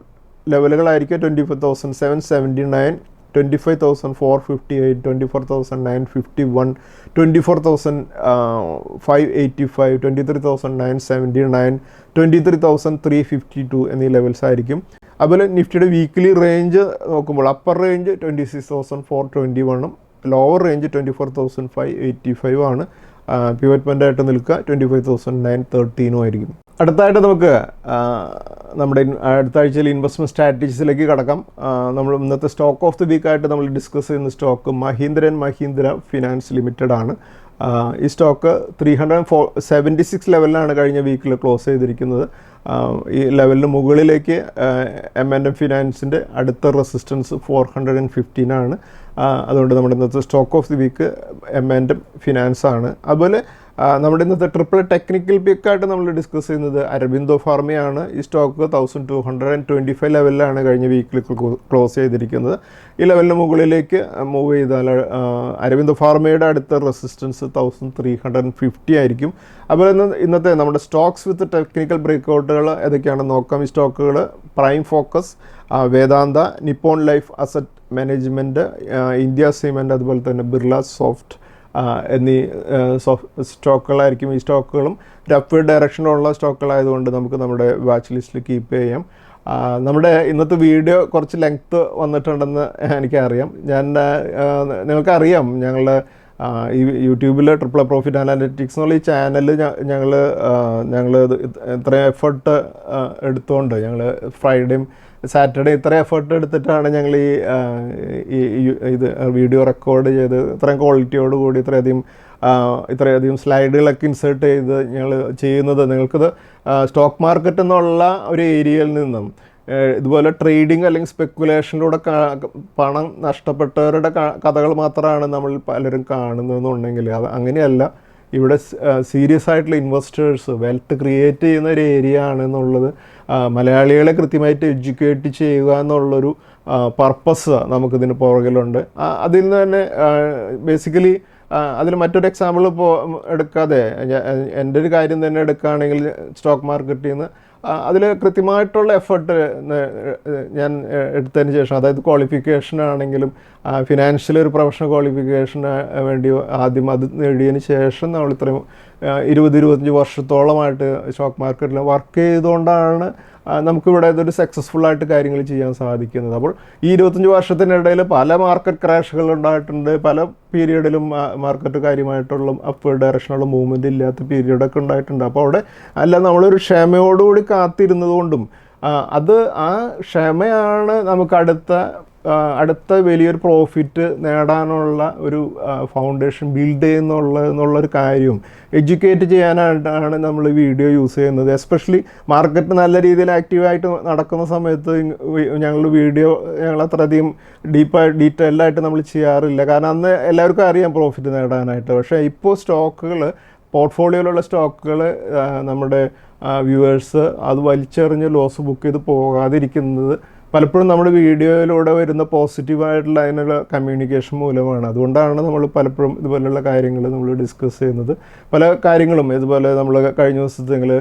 ലെവലുകളായിരിക്കും 24,779, 25,458, 24,951, 24,585, 23,979, 23,352 എന്നീ ലെവൽസ് ആയിരിക്കും. അതുപോലെ നിഫ്റ്റിയുടെ വീക്ക്ലി റേഞ്ച് നോക്കുമ്പോൾ അപ്പർ റേഞ്ച് 26,421, ലോവർ റേഞ്ച് 24,585 ആണ്. പിവറ്റ് പോയിന്റ് ആയിട്ട് നിൽക്കുക 25,913 ആയിരിക്കും. അടുത്തായിട്ട് നമുക്ക് നമ്മുടെ അടുത്ത ആഴ്ചയിൽ ഇൻവെസ്റ്റ്മെൻറ്റ് സ്ട്രാറ്റജീസിലേക്ക് കടക്കാം. നമ്മൾ ഇന്നത്തെ സ്റ്റോക്ക് ഓഫ് ദി വീക്കായിട്ട് നമ്മൾ ഡിസ്കസ് ചെയ്യുന്ന സ്റ്റോക്ക് മഹീന്ദ്ര ഫിനാൻസ് ലിമിറ്റഡ് ആണ്. ഈ സ്റ്റോക്ക് 376 ലെവലിലാണ് കഴിഞ്ഞ വീക്കിൽ ക്ലോസ് ചെയ്തിരിക്കുന്നത്. ഈ ലെവലിന് മുകളിലേക്ക് M&M ഫിനാൻസിൻ്റെ അടുത്ത റെസിസ്റ്റൻസ് 415 ആണ്. അതുകൊണ്ട് നമ്മുടെ ഇന്നത്തെ stock of the week M&M finance ആണ്. അതുപോലെ നമ്മുടെ ഇന്നത്തെ ട്രിപ്പിൾ ടെക്നിക്കൽ പിക്കായിട്ട് നമ്മൾ ഡിസ്കസ് ചെയ്യുന്നത് അരബിന്ദോ ഫാർമയാണ്. ഈ സ്റ്റോക്ക് 1225 ലെവലിലാണ് കഴിഞ്ഞ വീക്കിൽ ക്ലോസ് ചെയ്തിരിക്കുന്നത്. ഈ ലെവലിന് മുകളിലേക്ക് മൂവ് ചെയ്താൽ അരബിന്ദോ ഫാർമയുടെ അടുത്ത റെസിസ്റ്റൻസ് 1350 ആയിരിക്കും. അതുപോലെ ഇന്നത്തെ നമ്മുടെ സ്റ്റോക്സ് വിത്ത് ടെക്നിക്കൽ ബ്രേക്കൗട്ടുകൾ ഏതൊക്കെയാണെന്ന് നോക്കാം. ഈ സ്റ്റോക്കുകൾ Prime Focus, Vedanta, Nippon Life Asset Management, India Cement, അതുപോലെ തന്നെ ബിർള സോഫ്റ്റ് എന്നീ സ്റ്റോക്കുകളായിരിക്കും. ഈ സ്റ്റോക്കുകളും ഒരു അപ്വേർഡ് ഡയറക്ഷനിലുള്ള സ്റ്റോക്കുകളായതുകൊണ്ട് നമുക്ക് നമ്മുടെ വാച്ച് ലിസ്റ്റിൽ കീപ്പ് ചെയ്യാം. നമ്മുടെ ഇന്നത്തെ വീഡിയോ കുറച്ച് ലെങ്ത്ത് വന്നിട്ടുണ്ടെന്ന് എനിക്കറിയാം. നിങ്ങൾക്കറിയാം ഞങ്ങളുടെ ഈ യൂട്യൂബിൽ ട്രിപ്പിൾ പ്രോഫിറ്റ് അനാലിറ്റിക്സ് എന്നുള്ള ഈ ചാനൽ ഞങ്ങൾ ഇത്രയും എഫേർട്ട് എടുത്തുകൊണ്ട് ഞങ്ങൾ ഫ്രൈഡേയും സാറ്റർഡേ ഇത്ര എഫേർട്ട് എടുത്തിട്ടാണ് ഞങ്ങൾ ഇത് വീഡിയോ റെക്കോർഡ് ചെയ്ത് ഇത്രയും ക്വാളിറ്റിയോടുകൂടി ഇത്രയധികം സ്ലൈഡുകളൊക്കെ ഇൻസേർട്ട് ചെയ്ത് ഞങ്ങൾ ചെയ്യുന്നത്. നിങ്ങൾക്കിത് സ്റ്റോക്ക് മാർക്കറ്റ് എന്നുള്ള ഒരു ഏരിയയിൽ നിന്നും ഇതുപോലെ ട്രേഡിങ് അല്ലെങ്കിൽ സ്പെക്കുലേഷനിലൂടെ പണം നഷ്ടപ്പെട്ടവരുടെ കഥകൾ മാത്രമാണ് നമ്മൾ പലരും കാണുന്നതെന്നുണ്ടെങ്കിൽ അത് അങ്ങനെയല്ല. ഇവിടെ സീരിയസ് ആയിട്ടുള്ള ഇൻവെസ്റ്റേഴ്സ് വെൽത്ത് ക്രിയേറ്റ് ചെയ്യുന്ന ഒരു ഏരിയ ആണെന്നുള്ളത് മലയാളികളെ കൃത്യമായിട്ട് എഡ്യൂക്കേറ്റ് ചെയ്യുക എന്നുള്ളൊരു പർപ്പസ് നമുക്കിതിന് പുറകിലുണ്ട്. അതിൽ നിന്ന് തന്നെ ബേസിക്കലി അതിൽ മറ്റൊരു എക്സാമ്പിൾ ഇപ്പോൾ എടുക്കാതെ എൻ്റെ ഒരു കാര്യം തന്നെ എടുക്കുകയാണെങ്കിൽ സ്റ്റോക്ക് മാർക്കറ്റിൽ നിന്ന് അതിൽ കൃത്യമായിട്ടുള്ള എഫർട്ട് ഞാൻ എടുത്തതിന് ശേഷം, അതായത് ക്വാളിഫിക്കേഷൻ ആണെങ്കിലും ഫിനാൻഷ്യൽ ഒരു പ്രൊഫഷണൽ ക്വാളിഫിക്കേഷന് വേണ്ടി ആദ്യം അത് നേടിയതിന് ശേഷം നമ്മൾ ഇത്രയും 20-25 വർഷത്തോളമായിട്ട് സ്റ്റോക്ക് മാർക്കറ്റിൽ വർക്ക് ചെയ്തുകൊണ്ടാണ് നമുക്കിവിടെ ഇതൊരു സക്സസ്ഫുള്ളായിട്ട് കാര്യങ്ങൾ ചെയ്യാൻ സാധിക്കുന്നത്. അപ്പോൾ ഈ 25 വർഷത്തിനിടയിൽ പല മാർക്കറ്റ് ക്രാഷുകൾ ഉണ്ടായിട്ടുണ്ട്. പല പീരീഡിലും മാർക്കറ്റ് കാര്യമായിട്ടുള്ള അപ്വേർഡ് ഡയറക്ഷനുള്ള മൂവ്മെൻറ്റ് ഇല്ലാത്ത പീരീഡൊക്കെ ഉണ്ടായിട്ടുണ്ട്. അപ്പോൾ അവിടെ നമ്മളൊരു ക്ഷമയോടുകൂടി കാത്തിരുന്നത് കൊണ്ടും അത് ആ ക്ഷമയാണ് നമുക്ക് അടുത്ത വലിയൊരു പ്രോഫിറ്റ് നേടാനുള്ള ഒരു ഫൗണ്ടേഷൻ ബിൽഡ് എന്നുള്ളൊരു കാര്യവും എഡ്യൂക്കേറ്റ് ചെയ്യാനായിട്ടാണ് നമ്മൾ വീഡിയോ യൂസ് ചെയ്യുന്നത്. എസ്പെഷ്യലി മാർക്കറ്റ് നല്ല രീതിയിൽ ആക്റ്റീവായിട്ട് നടക്കുന്ന സമയത്ത് ഞങ്ങൾ അത്രയധികം ഡീറ്റെയിൽഡായിട്ട് നമ്മൾ ചെയ്യാറില്ല. കാരണം അന്ന് എല്ലാവർക്കും അറിയാം പ്രോഫിറ്റ് നേടാനായിട്ട്. പക്ഷേ ഇപ്പോൾ സ്റ്റോക്കുകൾ, പോർട്ട്ഫോളിയോയിലുള്ള സ്റ്റോക്കുകൾ നമ്മുടെ വ്യൂവേഴ്സ് അത് വലിച്ചെറിഞ്ഞ് ലോസ് ബുക്ക് ചെയ്ത് പോകാതിരിക്കുന്നത് പലപ്പോഴും നമ്മുടെ വീഡിയോയിലൂടെ വരുന്ന പോസിറ്റീവായിട്ടുള്ള അതിനുള്ള കമ്മ്യൂണിക്കേഷൻ മൂലമാണ്. അതുകൊണ്ടാണ് നമ്മൾ പലപ്പോഴും ഇതുപോലെയുള്ള കാര്യങ്ങൾ നമ്മൾ ഡിസ്കസ് ചെയ്യുന്നത്. പല കാര്യങ്ങളും ഇതുപോലെ നമ്മൾ കഴിഞ്ഞ ദിവസത്തിൽ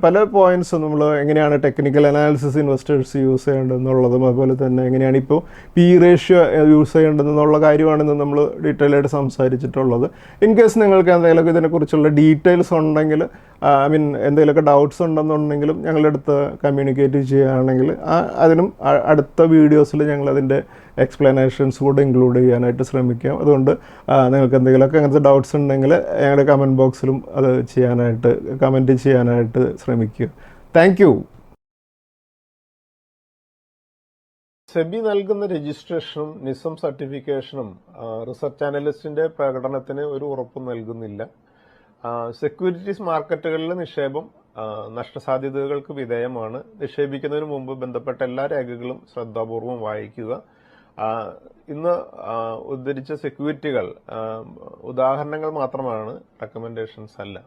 പല പോയിൻറ്റ്സും നമ്മൾ എങ്ങനെയാണ് ടെക്നിക്കൽ അനാലിസിസ് ഇൻവെസ്റ്റേഴ്സ് യൂസ് ചെയ്യേണ്ടതെന്നുള്ളതും അതുപോലെ തന്നെ എങ്ങനെയാണ് ഇപ്പോൾ പി റേഷ്യോ യൂസ് ചെയ്യേണ്ടതെന്നുള്ള കാര്യമാണെന്ന് നമ്മൾ ഡീറ്റെയിൽ ആയിട്ട് സംസാരിച്ചിട്ടുള്ളത്. ഇൻ കേസ് നിങ്ങൾക്ക് എന്തെങ്കിലുമൊക്കെ ഇതിനെക്കുറിച്ചുള്ള ഡീറ്റെയിൽസ് ഉണ്ടെങ്കിൽ എന്തെങ്കിലുമൊക്കെ ഡൗട്ട്സ് ഉണ്ടെന്നുണ്ടെങ്കിലും ഞങ്ങളുടെ അടുത്ത് കമ്മ്യൂണിക്കേറ്റ് ചെയ്യുകയാണെങ്കിൽ അതിനും അടുത്ത വീഡിയോസിൽ ഞങ്ങളതിൻ്റെ എക്സ്പ്ലനേഷൻസ് കൂടെ ഇൻക്ലൂഡ് ചെയ്യാനായിട്ട് ശ്രമിക്കാം. അതുകൊണ്ട് നിങ്ങൾക്ക് എന്തെങ്കിലുമൊക്കെ അങ്ങനത്തെ ഡൗട്ട്സ് ഉണ്ടെങ്കിൽ ഞങ്ങളുടെ കമൻറ്റ് ബോക്സിലും അത് കമൻറ്റ് ചെയ്യാനായിട്ട് ശ്രമിക്കുക. Thank you. സെബി നൽകുന്ന രജിസ്ട്രേഷനും നിസം സർട്ടിഫിക്കേഷനും റിസർച്ച് അനലിസ്റ്റിൻ്റെ പ്രകടനത്തിന് ഒരു ഉറപ്പും നൽകുന്നില്ല. സെക്യൂരിറ്റീസ് മാർക്കറ്റുകളിലെ നിക്ഷേപം നഷ്ടസാധ്യതകൾക്ക് വിധേയമാണ്. നിക്ഷേപിക്കുന്നതിന് മുമ്പ് ബന്ധപ്പെട്ട എല്ലാ രേഖകളും ശ്രദ്ധാപൂർവം വായിക്കുക. ഇന്ന് ഉദ്ധരിച്ച സെക്യൂരിറ്റികൾ ഉദാഹരണങ്ങൾ മാത്രമാണ്, റെക്കമെൻഡേഷൻസ് അല്ല.